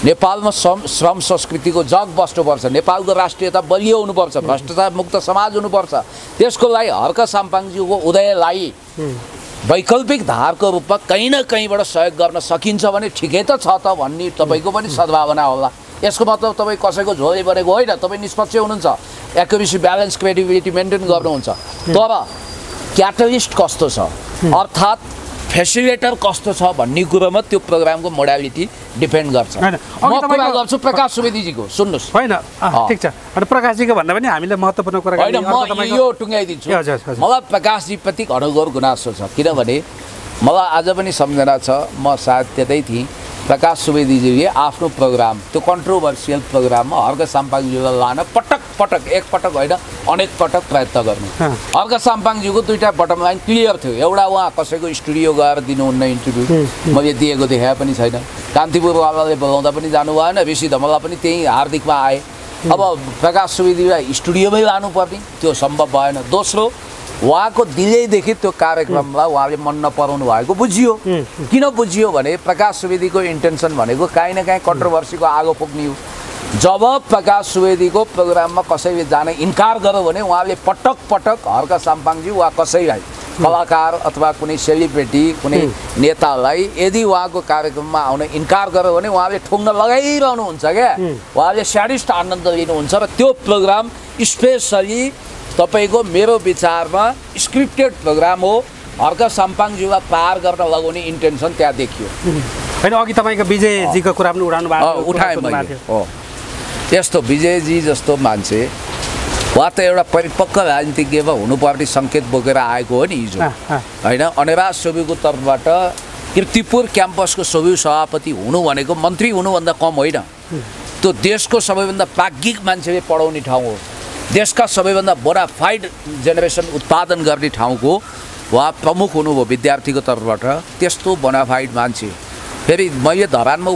नेपालमा श्रम संस्कृतिको जग बस्नुपर्छ, नेपालको राष्ट्रियता बलियो हुनुपर्छ, भ्रष्टाचार मुक्त समाज हुनुपर्छ। त्यसको लागि हर्क साम्पाङज्यूको उदयलाई वैकल्पिक धारको रूपमा कहीँ न कहीँबाट सहयोग गर्न सकिन्छ भने ठिकै त छ त भन्ने तपाईँको पनि सद्भावना होला। यसको मतलब तपाईँ कसैको झोले बनेको होइन, तपाईँ निष्पक्ष हुनुहुन्छ, एक्युरेसी ब्यालेन्स क्रेडिबिलिटी मेन्टेन गर्नुहुन्छ। तर क्याटलिस्ट कस्तो छ अर्थात् फेसिलिटेटर कस्तो छ भन्ने कुरोमा त्यो प्रोग्रामको मोडालिटी डिपेन्ड गर्छ। म कुरा गर्छु प्रकाश सुवेदीजीको, सुन्नुहोस्। होइन ठिक छ, अनि प्रकाशजीको भन्दा पनि हामीले महत्त्वपूर्ण कुरा होइन, म यो टुङ्गाइदिन्छु। मलाई प्रकाशजीप्रति घनघोर गुनासो छ, किनभने मलाई आज पनि सम्झना छ, म सायद त्यतै थिएँ। प्रकाश सुवेदीजीले आफ्नो प्रोग्राम, त्यो कन्ट्रोभर्सियल प्रोग्राममा हर्क साम्पाङज्यूलाई लान पटक एकपटक होइन अनेक पटक प्रयत्न गर्नु। हर्क साम्पाङज्यूको दुईवटा बटम लाइन क्लियर थियो। एउटा उहाँ कसैको स्टुडियो गएर दिनुहुन्न इन्टरभ्यू, मैले दिएको देखाए पनि छैन। कान्तिपुरवालाले बोलाउँदा पनि जानु भएन, ऋषि धमला पनि त्यहीँ हार्दिकमा आए। अब प्रकाश सुवेदीलाई स्टुडियोमै लानुपर्ने त्यो सम्भव भएन। दोस्रो, उहाँको दिलैदेखि त्यो कार्यक्रमलाई उहाँले मन नपराउनु भएको बुझियो। किन बुझियो भने प्रकाश सुवेदीको इन्टेन्सन भनेको काहीँ न काहीँ कन्ट्रोभर्सीको आगो फुक्ने हो। जब प्रकाश सुवेदीको प्रोग्राममा कसैले जाने इन्कार गर्यो भने उहाँले पटक हर्क साम्पाङज्यू वा कसैलाई कलाकार अथवा कुनै सेलिब्रिटी कुनै नेतालाई यदि उहाँको कार्यक्रममा आउन इन्कार गर्यो भने उहाँले ठुङ्ग लगाइरहनुहुन्छ क्या। उहाँले स्याडिस्ट आनन्द लिनुहुन्छ र त्यो प्रोग्राम स्पेसली तपाईँको मेरो विचारमा स्क्रिप्टेड प्रोग्राम हो। हर्क साम्पाङज्यूलाई पार गर्न लगाउने इन्टेन्सन त्यहाँ देखियो। होइन, अघि तपाईँको विजयजीको कुरा पनि उठाउनु भएको उठाएँ मैले। हो, यस्तो विजयजी जस्तो मान्छे वा त एउटा परिपक्व राजनीतिज्ञमा हुनुपर्ने सङ्केत बोकेर आएको हो नि हिजो होइन। अनिराज सोबीको तर्फबाट किर्तिपुर क्याम्पसको सोबी सभापति हुनु भनेको मन्त्री हुनुभन्दा कम होइन। त्यो देशको सबैभन्दा प्राज्ञिक मान्छेले पढाउने ठाउँ हो, देशका सबैभन्दा बोनाफाइड जेनेरेसन उत्पादन गर्ने ठाउँको उहाँ प्रमुख हुनुभयो विद्यार्थीको तर्फबाट। त्यस्तो बोनाफाइड मान्छे फेरि मैले धरानमा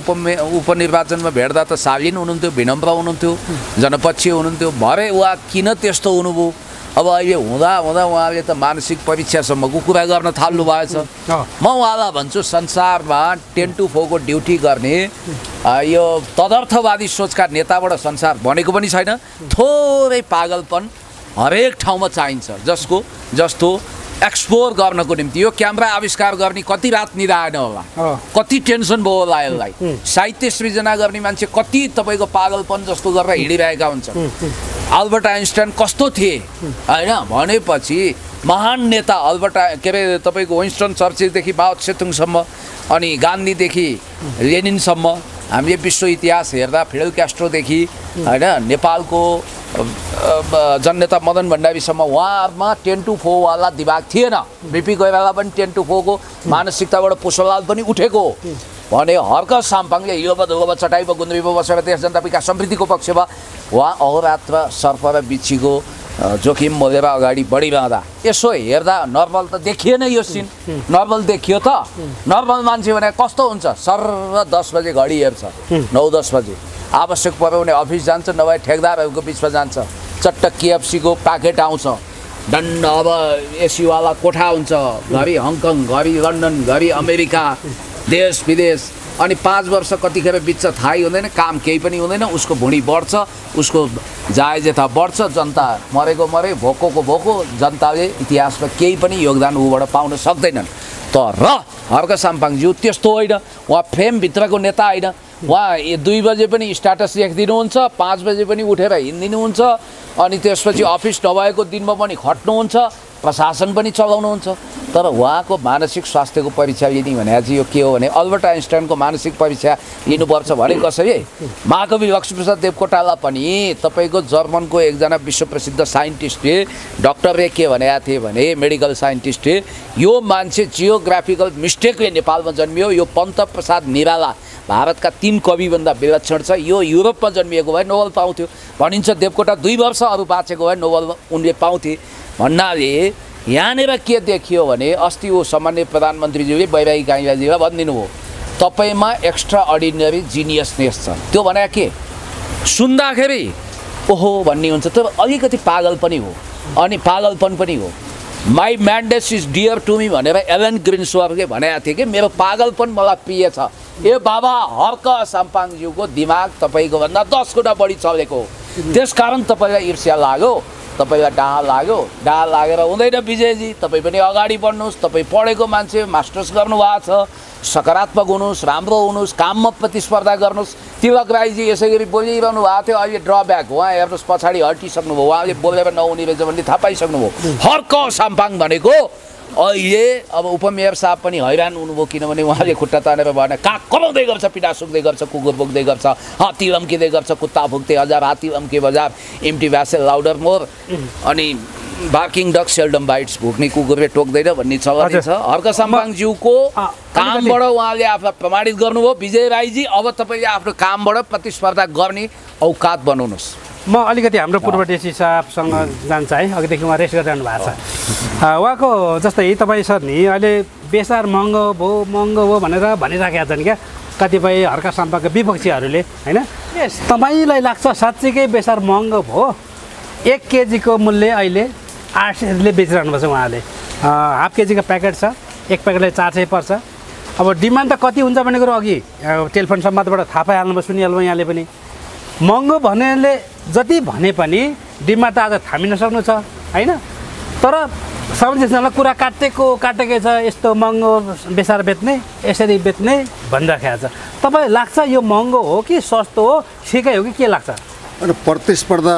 उपनिर्वाचनमा भेट्दा त शालीन हुनुहुन्थ्यो, विनम्र हुनुहुन्थ्यो, जनपक्षीय हुनुहुन्थ्यो। भरे उहाँ किन त्यस्तो हुनुभयो? अब अहिले हुँदा उहाँले त मानसिक परीक्षासम्मको कुरा गर्न थाल्नु भएछ। म उहाँलाई भन्छु संसारमा 10 to 4 को ड्युटी गर्ने यो तदर्थवादी सोचका नेताबाट संसार बनेको पनि छैन। थोरै पागलपन हरेक ठाउँमा चाहिन्छ, जस्तो एक्सप्लोर गर्नको निम्ति यो क्यामेरा आविष्कार गर्ने कति रात निदाएन होला, कति टेन्सन भयो होला यसलाई। साहित्य सृजना गर्ने मान्छे कति तपाईँको पागलपन जस्तो गरेर हिँडिरहेका हुन्छन्। अल्बर्ट आइन्स्टाइन कस्तो थिए होइन भनेपछि महान नेता के अरे तपाईँको विन्स्टन चर्चिलदेखि माओ त्से-तुङसम्म अनि गान्धीदेखि लेनिनसम्म हामीले विश्व इतिहास हेर्दा फिडेल क्यास्ट्रोदेखि होइन नेपालको जननेता मदन भण्डारीसम्म उहाँहरूमा 10 to 4 वाला दिमाग थिएन। बिपी कोइराला पनि 10 to 4 को मानसिकताबाट पुष्पलाल पनि उठेको भने हर्क साम्पाङले हिलोमा धुलोमा चटाइमा गुन्द्रीमा बसेर देश जनता विकास समृद्धिको पक्षमा उहाँ अहोरात्र सर्प र बिच्छीको जोखिम मोलेर अगाडि बढिरहँदा यसो हेर्दा नर्मल त देखिएन यो सिन। नर्मल देखियो त? नर्मल मान्छे भने कस्तो हुन्छ? सर 10 बजे घडी हेर्छ, 9-10 बजे आवश्यक पर्यो भने अफिस जान्छ, नभए ठेकदारहरूको बिचमा जान्छ। चट्ट KFC को प्याकेट आउँछ, डन्ड अब एसीवाला कोठा हुन्छ, घरि हङकङ, घरि लन्डन, घरि अमेरिका, देश विदेश। अनि 5 वर्ष कतिखेर बित्छ थाहै हुँदैन, काम केही पनि हुँदैन, उसको भुँडी बढ्छ, उसको जायजेता बढ्छ, जनता मरेको मरे, भोकोको भोको, जनताले इतिहासमा केही पनि योगदान ऊबाट पाउन सक्दैनन्। तर हर्क साम्पाङज्यू त्यस्तो होइन, उहाँ फ्रेमभित्रको नेता होइन। उहाँ 2 बजे पनि स्ट्याटस लेखिदिनुहुन्छ, 5 बजे पनि उठेर हिँडिदिनुहुन्छ, अनि त्यसपछि अफिस नभएको दिनमा पनि खट्नुहुन्छ। प्रशासन पनि चलाउनुहुन्छ। तर उहाँको मानसिक स्वास्थ्यको परीक्षा लिने भने चाहिँ यो के हो भने अल्बर्ट आइन्स्टाइनको मानसिक परीक्षा लिनुपर्छ भने कसरी महाकवि लक्ष्मीप्रसाद देवकोटालाई पनि तपाईँको जर्मनको एकजना विश्वप्रसिद्ध साइन्टिस्टले डक्टरले के भनेका थिए भने मेडिकल साइन्टिस्टले यो मान्छे जियोग्राफिकल मिस्टेकले नेपालमा जन्मियो, यो पन्त प्रसाद निराला भारतका 3 कविभन्दा विलक्षण छ, यो युरोपमा जन्मिएको भए नोबल पाउँथ्यो भनिन्छ। देवकोटा 2 वर्ष अरू बाँचेको भए नोबल उनले पाउँथे भन्नाले यहाँनिर के देखियो भने अस्ति वो सामान्य प्रधानमन्त्रीज्यूले वैवाहिक गाइलाजीलाई भनिदिनु भयो तपाईँमा एक्स्ट्रा अर्डिनरी जिनियसनेस छ। त्यो भने के सुन्दाखेरि ओहो भन्ने हुन्छ, तर अलिकति पागल पनि हो अनि पागलपन पनि हो। My madness is dear to me भनेर एलन ग्रिन्सवर्थले भनेको थिए कि मेरो पागलपन मलाई प्रिय छ। ए बाबा हर्क साम्पाङज्यूको दिमाग तपाईँको भन्दा 10 गुणा बढी चलेको हो, त्यसकारण तपाईँलाई ईर्ष्या लाग्यो, तपाईँलाई डाहा लाग्यो। डाहा लागेर हुँदैन विजयजी, तपाईँ पनि अगाडि बढ्नुहोस्। तपाईँ पढेको मान्छे, मास्टर्स गर्नुभएको छ, सकारात्मक हुनुहोस्, राम्रो हुनुहोस्, काममा प्रतिस्पर्धा गर्नुहोस्। तिलक राईजी यसै गरी बोलिरहनु भएको थियो, अहिले ड्रब्याक उहाँ हेर्नुहोस् पछाडि हटिसक्नुभयो, उहाँले बोलेर नहुने रहेछ भन्ने थाहा पाइसक्नुभयो। हर्क साम्पाङ भनेको अहिले अब उपमेयर साहब पनि हैरान हुनुभयो, किनभने उहाँले खुट्टा तानेर भने काग कमाउँदै गर्छ, पिटा सुक्दै गर्छ, कुकुर बोक्दै गर्छ, हात्ती लम्किँदै गर्छ, कुत्ता भुक्दै हजार, हात्ती लम्के बजार, एम्टी भ्यासेल लाउडर मोर, अनि बार्किङ डग सेल्डम बाइट्स, भुक्ने कुकुरले टोक्दैन भन्ने चलन छ। हर्क साम्पाङज्यूको कामबाट उहाँले आफूलाई प्रमाणित गर्नुभयो। विजय राईजी अब तपाईँले आफ्नो कामबाट प्रतिस्पर्धा गर्ने औकात बनाउनुहोस्। म अलिकति हाम्रो पूर्व डिसी साहबसँग जान्छ है, अघिदेखि उहाँ रेस्ट गरिरहनु भएको छ। उहाँको जस्तै तपाईँ सर नि अहिले बेसार महँगो भयो भनेर भनिराखेका छन् क्या कतिपय हर्क साम्पाङका विपक्षीहरूले होइन। तपाईँलाई लाग्छ साँच्चीकै बेसार महँगो भयो? 1 केजीको मूल्य अहिले 800ले बेचिरहनु भएको छ उहाँले। हाफ केजीको प्याकेट छ, 1 प्याकेटलाई 400 पर्छ। अब डिमान्ड त कति हुन्छ भन्ने कुरो अघि टेलिफोन संवादबाट थाहा पाइहाल्नुभयो, सुनिहाल्नु यहाँले पनि। महँगो भन्नेले जति भने पनि डिमान्ड त आज थामिन सक्नु छ होइन। तर सामान्य कुरा काटेकै छ, यस्तो महँगो बेसार बेच्ने, यसरी बेच्ने भनिराखेको छ। तपाईँलाई लाग्छ यो महँगो हो कि सस्तो हो, ठिकै हो कि के लाग्छ? अनि प्रतिस्पर्धा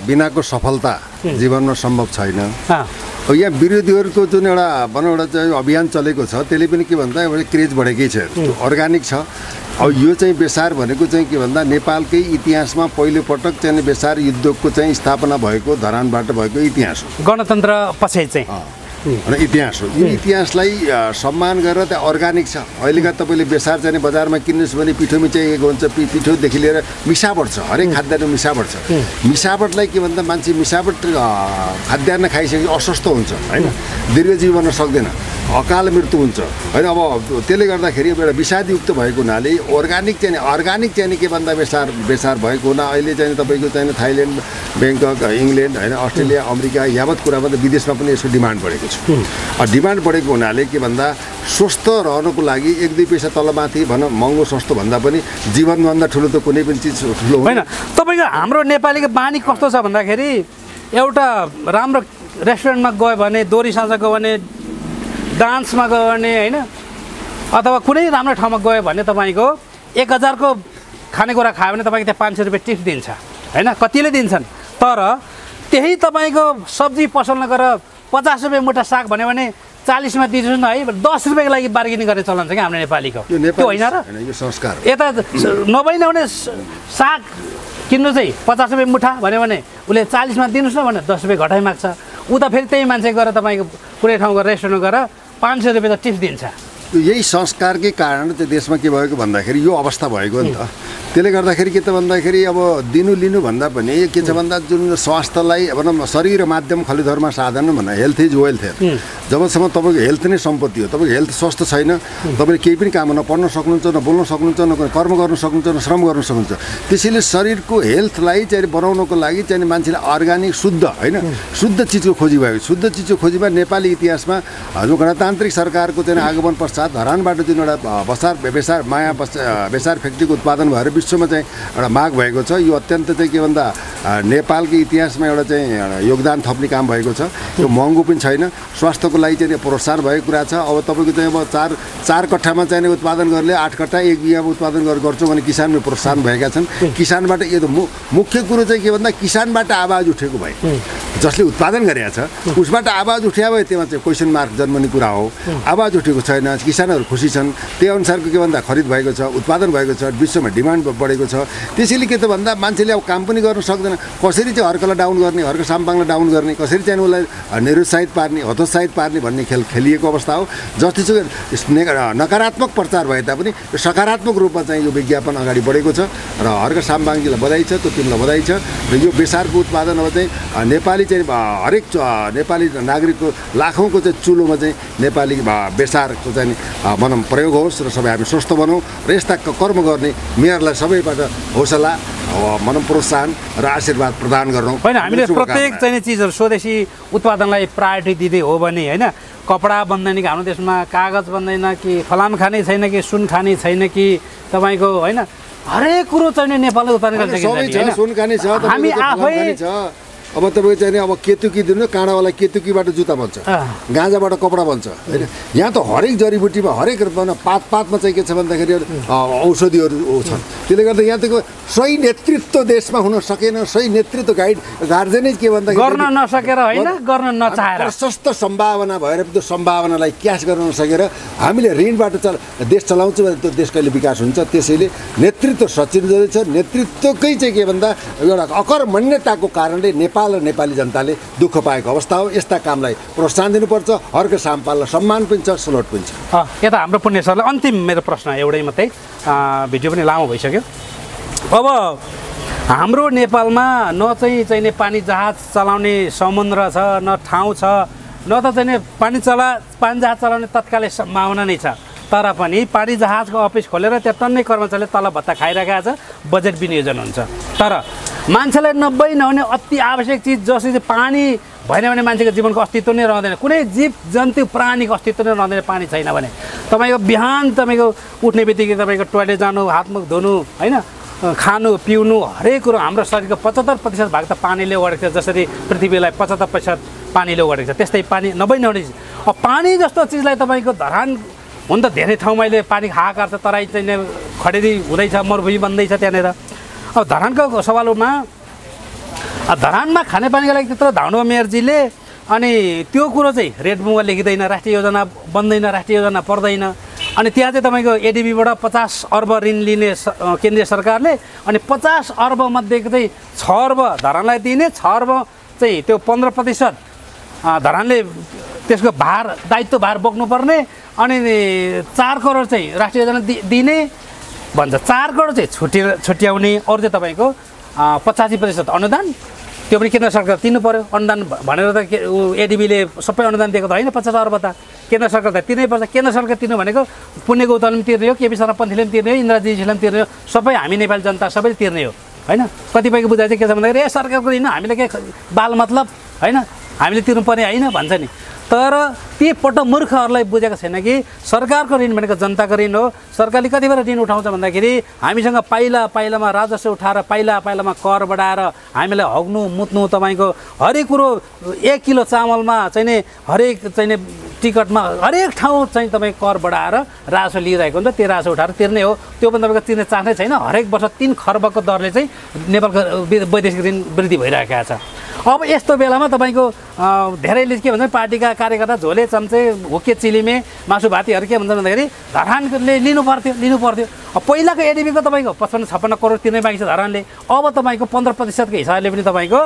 बिनाको सफलता जीवनमा सम्भव छैन। यहाँ विरोधीहरूको जुन एउटा चाहिँ अभियान चलेको छ त्यसले पनि के भन्दा एउटा क्रेज बढेकै छ, अर्ग्यानिक छ। अब यो चाहिँ बेसार भनेको चाहिँ के भन्दा नेपालकै इतिहासमा पहिलोपटक चाहिँ बेसार उद्योगको चाहिँ स्थापना भएको धरानबाट भएको इतिहास हो, गणतन्त्र पछि चाहिँ इतिहास हो। यो इतिहासलाई सम्मान गरेर त्यहाँ अर्ग्यानिक छ। अहिलेका तपाईँले बेसार चाहिँ बजारमा किन्नुहोस् भने पिठो मिचाइएको हुन्छ, पिठोदेखि लिएर मिसावट छ, हरेक खाद्यान्न मिसावट छ। मिसावटलाई के भन्दा मान्छे मिसावट खाद्यान्न खाइसकेपछि अस्वस्थ हुन्छ होइन, दीर्घजीवी बन्न सक्दैन, अकाल मृत्यु हुन्छ होइन। अब त्यसले गर्दाखेरि एउटा विषादयुक्त भएको हुनाले अर्ग्यानिक चाहिँ के भन्दा बेसार भएको हुना अहिले चाहिँ तपाईँको चाहिँ थाइल्यान्ड, ब्याङ्कक, इङ्ल्यान्ड होइन, अस्ट्रेलिया, अमेरिका यावत कुरामा त विदेशमा पनि यसको डिमान्ड बढेको छ। डिमान्ड बढेको हुनाले के भन्दा स्वस्थ रहनको लागि 1-2 पैसा तलमाथि महँगो सस्तो भन्दा पनि जीवनभन्दा ठुलो त कुनै पनि चिज ठुलो होइन। तपाईँको हाम्रो नेपालीको बानी कस्तो छ भन्दाखेरि एउटा राम्रो रेस्टुरेन्टमा गयो भने, दोहोरी साँझ गयो भने, डान्समा गयो भने होइन, अथवा कुनै राम्रो ठाउँमा गयो भने तपाईँको 1000 को खानेकुरा खायो भने तपाईँको त्यहाँ 500 रुपियाँ टिप्स दिन्छ होइन, कतिले दिन्छन्। तर त्यही तपाईँको सब्जी पसलमा गएर 50 रुपियाँ मुठा साग भन्यो भने 40 मा दिनुहोस् न है, 10 रुपियाँको लागि बार्गेनिङ गर्ने चलन छ क्या हाम्रो नेपालीको। त्यो होइन र, यो संस्कार यता नभने साग किन्नु चाहिँ 50 रुपियाँ मुठा भन्यो भने उसले 40 मा दिनुहोस् न भने 10 रुपियाँ घटाइ माग्छ। उता फेरि त्यही मान्छे गएर तपाईँको कुनै ठाउँ गएर रेस्टुरेन्ट गएर 500 रुपियाँ त टिप्स दिन्छ। यही संस्कारकै कारण चाहिँ देशमा के भएको भन्दाखेरि यो अवस्था भएको नि त। त्यसले गर्दाखेरि के त भन्दाखेरि अब लिनु भन्दा पनि के छ भन्दा जुन स्वास्थ्यलाई भनौँ शरीर माध्यम खलिधर्म साधन भन्दा हेल्थ इज वेल्थ हेयर। जबसम्म तपाईँको हेल्थ नै सम्पत्ति हो, तपाईँको हेल्थ स्वस्थ छैन, तपाईँले केही पनि काम न पढ्न सक्नुहुन्छ, न बोल्न सक्नुहुन्छ, न कर्म गर्न सक्नुहुन्छ, न श्रम गर्न सक्नुहुन्छ। त्यसैले शरीरको हेल्थलाई चाहिँ बनाउनको लागि चाहिँ मान्छेले अर्ग्यानिक शुद्ध होइन, शुद्ध चिजको खोजी भएको। शुद्ध चिजको खोजीमा नेपाली इतिहासमा जो गणतान्त्रिक सरकारको चाहिँ आगमन पश्चात पश्चात धरानबाट जुन एउटा बेसार फ्याक्ट्रीको उत्पादन भएर विश्वमा चाहिँ एउटा माग भएको छ। यो अत्यन्त चाहिँ के भन्दा नेपालको इतिहासमा एउटा चाहिँ योगदान थप्ने काम भएको छ। यो महँगो पनि छैन, स्वास्थ्यको लागि चाहिँ प्रोत्साहन भएको कुरा छ। अब तपाईँको चाहिँ अब चार कट्ठामा चाहिने उत्पादन गर्ने 8 कट्ठा 1 बिघामा उत्पादन गर्छौँ भने किसानमा प्रोत्साहन भएका छन्। किसानबाट यो त मुख्य कुरो चाहिँ के भन्दा किसानबाट आवाज उठेको भए, जसले उत्पादन गरेका छ उसबाट आवाज उठ्या भए त्यसमा चाहिँ क्वेसन मार्क जन्मने कुरा हो। आवाज उठेको छैन, किसानहरू खुसी छन्, त्यही अनुसारको के भन्दा खरिद भएको छ, उत्पादन भएको छ, विश्वमा डिमान्ड बढेको छ। त्यसैले के त भन्दा मान्छेले अब काम पनि गर्न सक्दैन। कसरी चाहिँ हर्कलाई डाउन गर्ने, हर्क साम्पाङलाई डाउन गर्ने, कसरी चाहिँ उसलाई निरुत्साहित पार्ने, हतोत्साहित पार्ने भन्ने खेल खेलिएको अवस्था हो। जतिसुकै नकारात्मक प्रचार भए तापनि सकारात्मक रूपमा चाहिँ यो विज्ञापन अगाडि बढेको छ र हर्क साम्पाङजीलाई बधाई छ, त्यो टिमलाई बधाई छ। र यो बेसारको उत्पादन अब चाहिँ नेपाली चाहिँ हरेक नेपाली नागरिकको लाखौँको चाहिँ चुलोमा चाहिँ नेपाली बेसारको चाहिँ भनौँ प्रयोग होस् र सबै हामी स्वस्थ बनौँ र यस्ता कर्म गर्ने मेयरलाई सबैबाट हौसला भनौँ प्रोत्साहन र आशीर्वाद प्रदान गरौँ। होइन, हामीले प्रत्येक चाहिने चिजहरू स्वदेशी उत्पादनलाई प्रायोरिटी दिँदै हो भने होइन, कपडा बन्दैन कि हाम्रो देशमा, कागज बन्दैन कि, फलाम खाने छैन कि, सुन खाने छैन कि, तपाईँको होइन हरेक कुरो चाहिँ नेपालले उत्पादन गरिसकेको छ। सुन खाने छ, हामी आफै अब तपाईँको चाहिँ अब केतुकी दिनु केटावाला केतुकीबाट जुत्ता बन्छ, गाँजाबाट कपडा बन्छ होइन। यहाँ त हरेक जडीबुटीमा हरेक पातमा चाहिँ के छ भन्दाखेरि औषधिहरू छन्। त्यसले गर्दा यहाँ त सही नेतृत्व देशमा हुन सकेन, सही नेतृत्व गार्जेनै के भन्दाखेरि गर्न नसकेर होइन, गर्न नचाहेर प्रशस्त सम्भावना भएर त्यो सम्भावनालाई क्याच गर्न नसकेर हामीले ऋणबाट देश चलाउँछौँ भने त्यो देश कहिले विकास हुन्छ। त्यसैले नेतृत्व सचिन छ, नेतृत्वकै चाहिँ के भन्दा एउटा अकर्मण्यताको कारणले नेपाल र नेपाली जनताले दुःख पाएको अवस्था हो। यस्ता कामलाई प्रोत्साहन दिनुपर्छ। हर्क साम्पाललाई सम्मान पनि छ, सलोट पनि छ। यता हाम्रो पुण्य सरलाई अन्तिम मेरो प्रश्न एउटै मात्रै, भिडियो पनि लामो भइसक्यो। अब हाम्रो नेपालमा न चाहिँ पानी जहाज चलाउने समुद्र छ, न ठाउँ छ, न त चाहिँ पानी जहाज चलाउने तत्कालै सम्भावना नै छ। तर पनि पानी जहाजको अफिस खोलेर त्यहाँ टन्नै कर्मचारीले तल भत्ता खाइरहेको छ, बजेट विनियोजन हुन्छ। तर मान्छेलाई नब्बे नहुने अति आवश्यक चिज जसरी पानी भएन भने मान्छेको जीवनको अस्तित्व नै रहँदैन, कुनै जीव जन्तु प्राणीको अस्तित्व नै रहँदैन पानी छैन भने। तपाईँको बिहान तपाईँको उठ्ने बित्तिकै तपाईँको टोइलेट जानु, हातमुख धुनु होइन, खानु पिउनु हरेक कुरो हाम्रो शरीरको 75% भाग त पानीले ओढेको छ। जसरी पृथ्वीलाई 75% पानीले ओढेको छ, त्यस्तै पानी नब्बे नहुने चिज। अब पानी जस्तो चिजलाई तपाईँको धरान हुन त धेरै ठाउँमा अहिले पानी हाहाकार छ, तराई चाहिँ खडेरी हुँदैछ, मरुभूमि बन्दैछ त्यहाँनिर। अब धरानको सवालमा धरानमा खानेपानीको लागि त्यत्रो धाउनु मेयरजीले, अनि त्यो कुरो चाहिँ रेडबुकमा लेखिँदैन, राष्ट्रिय योजना बन्दैन, राष्ट्रिय योजना पर्दैन। अनि त्यहाँ चाहिँ तपाईँको एडिबीबाट 50 अर्ब ऋण लिने केन्द्रीय सरकारले, अनि 50 अर्ब मध्येको चाहिँ 6 अर्ब धरानलाई दिने, 6 अर्ब चाहिँ त्यो 15% धरानले त्यसको दायित्व भार बोक्नुपर्ने, अनि 4 करोड चाहिँ राष्ट्रिय योजना दिने भन्छ। 4 करोड चाहिँ छुट्याउने, अरू चाहिँ तपाईँको 85% अनुदान, त्यो पनि केन्द्र सरकार तिर्नु पऱ्यो। अनुदान भनेर त एडिबीले सबै अनुदान दिएको त होइन, 50 अर्ब त केन्द्र सरकार त तिर्नै पर्छ। केन्द्र सरकार तिर्नु भनेको पुण्य गौतमले पनि तिर्ने हो, केपी शर्मा पन्थीले पनि तिर्ने हो, इन्द्रजीले पनि तिर्ने हो, सबै हामी नेपाली जनता सबैले तिर्ने हो होइन। कतिपयको बुझाइ चाहिँ के छ भन्दाखेरि सरकारको दिन हामीले के बाल मतलब होइन, हामीले तिर्नुपर्ने होइन भन्छ नि। तर ती मूर्खहरूलाई बुझेको छैन कि सरकारको ऋण भनेको जनताको ऋण हो। सरकारले कति बेला ऋण उठाउँछ भन्दाखेरि हामीसँग पाइलामा राजस्व उठाएर पाइलामा कर बढाएर हामीलाई हग्नु मुत्नु, तपाईँको हरेक कुरो 1 किलो चामलमा चाहिँ हरेक चाहिँ टिकटमा हरेक ठाउँ चाहिँ तपाईँ कर बढाएर राजस्व लिइरहेको हुन्छ। त्यो राजस्व उठाएर तिर्ने हो, त्यो पनि तपाईँको तिर्ने चान्सै छैन। हरेक वर्ष 3 खर्बको दरले चाहिँ नेपालको वैदेशिक ऋण वृद्धि भइरहेको छ। अब यस्तो बेलामा तपाईँको धेरैले के भन्छ, पार्टीका कार्यकर्ता झोले चम्चे हुके चिलिमे मासु भातीहरू के भन्छ भन्दाखेरि धरानले लिनु पर्थ्यो। अब पहिलाको एडिबीको तपाईँको 55-56 करोड तिर्नै बाँकी छ धरानले। अब तपाईँको 15%को हिसाबले पनि तपाईँको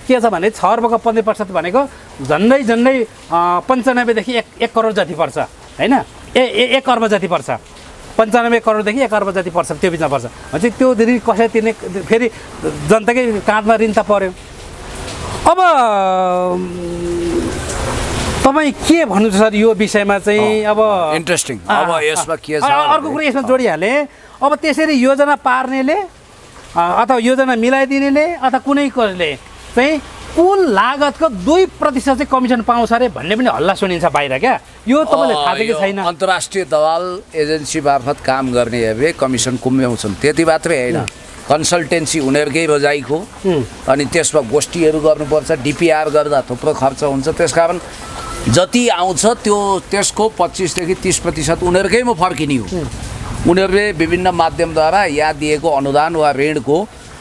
के छ भने 6 अर्बको 15% भनेको झन्डै 95देखि 1 करोड जति पर्छ होइन, 1 अर्ब जति पर्छ। 95 करोडदेखि 1 अर्ब जति पर्छ, त्यो बिचमा पर्छ भने चाहिँ त्यो ऋण कसरी तिर्ने, फेरि जनताकै काँधमा ऋण त पर्यो। अब तपाईँ के भन्नु सर यो विषयमा चाहिँ? अब इन्ट्रेस्टिङ। अब यसमा के छ, अर्को कुरा यसमा जोडिहाले। अब त्यसरी योजना पार्नेले अथवा योजना मिलाइदिनेले अथवा कुनै कसले चाहिँ कुल लागतको 2% चाहिँ कमिसन पाउँछ अरे भन्ने पनि हल्ला सुनिन्छ बाहिर क्या, यो तपाईँले थाहा छ कि छैन? अन्तर्राष्ट्रिय दलाल एजेन्सी मार्फत काम गर्नेहरूले कमिसन कुम्ब्याउँछन्, त्यति मात्रै होइन, कन्सल्टेन्सी उनीहरूकै रोजाइको, अनि त्यसमा गोष्ठीहरू गर्नुपर्छ, डिपिआर गर्दा थुप्रो खर्च हुन्छ, त्यसकारण जति आउँछ त्यसको 25 देखि 30% उनीहरूकैमा फर्किने हो। उनीहरूले विभिन्न माध्यमद्वारा या दिएको अनुदान वा ऋणको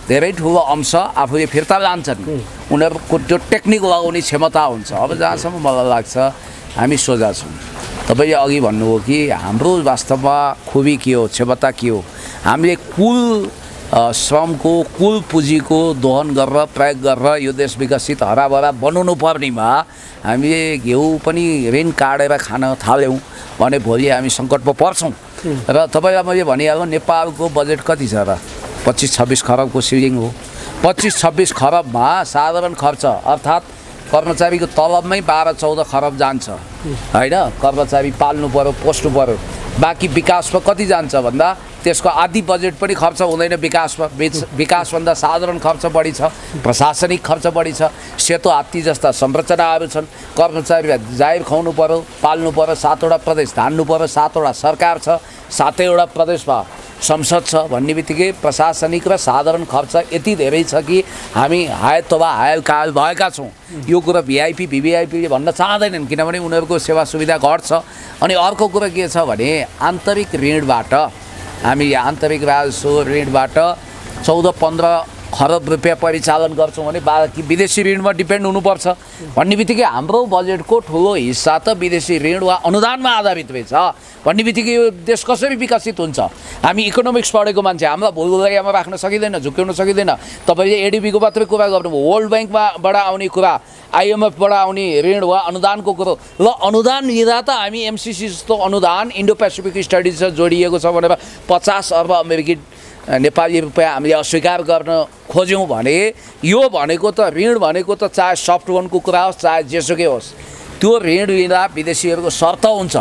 धेरै ठुलो अंश आफूले फिर्ता लान्छन्, उनीहरूको त्यो टेक्निक लगाउने क्षमता हुन्छ। अब जहाँसम्म मलाई लाग्छ हामी सोझा छौँ। तपाईँले अघि भन्नुभयो कि हाम्रो वास्तवमा खुबी के हो, क्षमता के हो, हामीले कुल श्रमको कुल पुँजीको दोहन गरेर प्रयोग गरेर यो देश विकसित हराभरा बनाउनु पर्नेमा हामीले घिउ पनि ऋण काटेर खान थाल्यौँ भने भोलि हामी सङ्कटमा पर्छौँ। र तपाईँलाई मैले भनिहालेँ नेपालको बजेट कति छ र? 25-26 खरबको सिलिङ हो। 25-26 खरबमा साधारण खर्च अर्थात् कर्मचारीको तलबमै 12-14 खरब जान्छ होइन, कर्मचारी पाल्नु पर्यो, पोस्नु पर्यो। बाँकी विकासमा कति जान्छ भन्दा त्यसको आधी बजेट पनि खर्च हुँदैन विकासमा। विकासभन्दा साधारण खर्च बढी छ, प्रशासनिक खर्च बढी छ, सेतो हात्ती जस्ता संरचनाहरू छन्, कर्मचारीलाई जागिर खुवाउनु पर्यो, पाल्नु पर्यो, 7वटा प्रदेश धान्नु पर्यो, 7वटा सरकार छ, 7वटा प्रदेशमा संसद छ भन्ने बित्तिकै प्रशासनिक र साधारण खर्च यति धेरै छ कि हामी हायतवा हायल भएका छौँ। यो कुरा भिआइपी भिभिआइपीले भन्न चाहँदैनन्, किनभने उनीहरूको सेवा सुविधा घट्छ। अनि अर्को कुरा के छ भने आन्तरिक ऋणबाट हामी आन्तरिक राजस्व ऋणबाट 14-15 खरब रुपियाँ परिचालन गर्छौँ भने बाँकी विदेशी ऋणमा डिपेन्ड हुनुपर्छ भन्ने बित्तिकै हाम्रो बजेटको ठुलो हिस्सा त विदेशी ऋण वा अनुदानमा आधारित रहेछ भन्ने बित्तिकै यो देश कसरी विकसित हुन्छ? हामी इकोनोमिक्स पढेको मान्छे हामीलाई भुलभुलैयामा राख्न सकिँदैन, झुक्याउन सकिँदैन। तपाईँले एडिबीको मात्रै कुरा गर्नुभयो, वर्ल्ड ब्याङ्कबाट आउने कुरा, आइएमएफबाट आउने ऋण वा अनुदानको कुरो। ल अनुदान लिँदा त हामी एमसिसी जस्तो अनुदान इन्डो पेसिफिक स्टडिज जोडिएको छ भनेर 50 अर्ब अमेरिकी नेपाली रुपियाँ हामीले अस्वीकार गर्न खोज्यौँ भने यो भनेको त ऋण भनेको त चाहे सफ्ट लोनको कुरा होस् चाहे जेसुकै होस्, त्यो ऋण लिँदा विदेशीहरूको शर्त हुन्छ,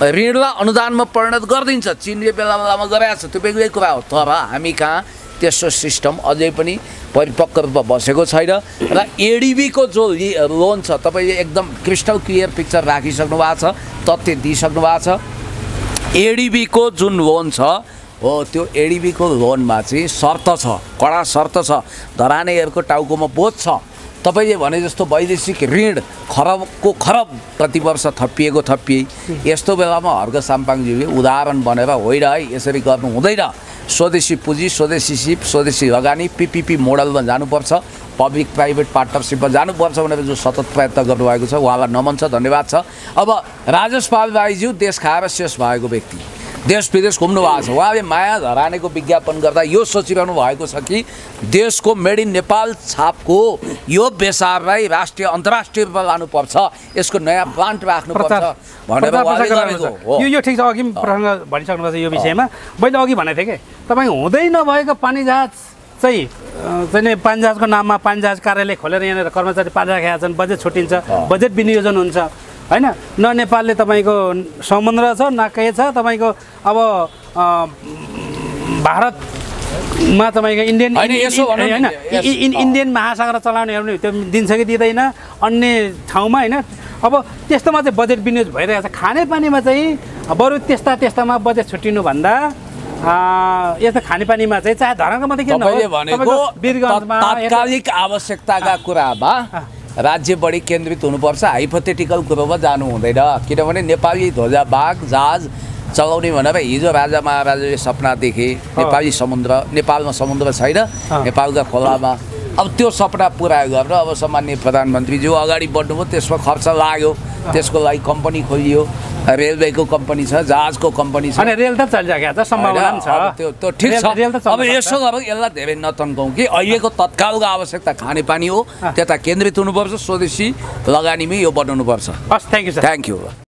ऋणलाई अनुदानमा परिणत गरिदिन्छ। चीनले बेला बेलामा गरेको छ, त्यो बेग्लै कुरा हो। तर हामी कहाँ त्यस्तो सिस्टम अझै पनि परिपक्व रूपमा बसेको छैन। र एडिबीको जो लोन छ तपाईँले एकदम क्रिस्टल क्लियर पिक्चर राखिसक्नु भएको छ, तथ्य दिइसक्नु भएको छ। एडिबीको जुन लोन छ हो त्यो एडिबीको लोनमा चाहिँ शर्त छ, कडा शर्त छ, धरानेहरूको टाउकोमा बोझ छ। तपाईँले भने जस्तो वैदेशिक ऋण खरबको खरब प्रति वर्ष थपिए यस्तो बेलामा हर्क साम्पाङज्यूले उदाहरण बनेर होइन है यसरी गर्नु हुँदैन, स्वदेशी पुँजी, स्वदेशी सिप, स्वदेशी लगानी, पिपिपी मोडलमा जानुपर्छ, पब्लिक प्राइभेट पार्टनरसिपमा जानुपर्छ भनेर जो सतत प्रयत्न गर्नुभएको छ उहाँलाई नमन छ, धन्यवाद छ। अब राजेश पाल राईज्यू देश खाएर शेष भएको व्यक्ति, देश विदेश घुम्नु भएको छ, उहाँले माया धरानेको विज्ञापन गर्दा यो सोचिरहनु भएको छ कि देशको मेड इन नेपाल छापको यो बेसारलाई राष्ट्रिय अन्तर्राष्ट्रिय रूपमा लानुपर्छ, यसको नयाँ प्लान्ट राख्नुपर्छ भनेर उहाँले गरेको हो। यो ठिक छ, अघि प्रसङ्ग भनिसक्नु भएको छ यो विषयमा। मैले अघि भनेको थिएँ कि तपाईँ हुँदै नभएको पानी जहाज चाहिँ पानी जहाजको नाममा पानी जहाज कार्यालय खोलेर यहाँनिर कर्मचारी पालिराखेका छन्, बजेट छुट्टिन्छ, बजेट विनियोजन हुन्छ होइन। न नेपालले तपाईँको समुद्र छ न के छ, तपाईँको अब भारतमा तपाईँको इन्डियन होइन इन्डियन महासागर चलाउनेहरू त्यो दिन्छ कि दिँदैन अन्य ठाउँमा होइन। अब त्यस्तोमा चाहिँ बजेट विनियोज भइरहेको छ, खानेपानीमा चाहिँ बरु त्यस्तामा बजेट छुट्टिनुभन्दा यस्तो खानेपानीमा चाहिँ चाहे धरानको मात्रै किन वीरगञ्जमा तात्कालिक आवश्यकताका कुरामा राज्य बढी केन्द्रित हुनुपर्छ, हाइपोथेटिकल कुरोमा जानु हुँदैन। किनभने नेपाली ध्वजाबाग जहाज चलाउने भनेर हिजो राजा महाराजाले सपना देखे, नेपाली समुद्र, नेपालमा समुद्र छैन, नेपालका खोलामा। अब त्यो सपना पुरा गरेर अब सामान्य प्रधानमन्त्रीज्यू अगाडि बढ्नुभयो, त्यसमा खर्च लाग्यो, त्यसको लागि कम्पनी खोलियो, रेलवेको कम्पनी छ, जहाजको कम्पनी छ, अनि रेल त चलिरहेको छ, सम्भावना छ, त्यो ठिक छ। अब यसो गरौँ, यसलाई धेरै नतन्काउँ कि अहिलेको तत्कालको आवश्यकता खानेपानी हो, त्यता केन्द्रित हुनुपर्छ, स्वदेशी लगानीमै यो बनाउनुपर्छ। हस्, thank you sir. Thank you.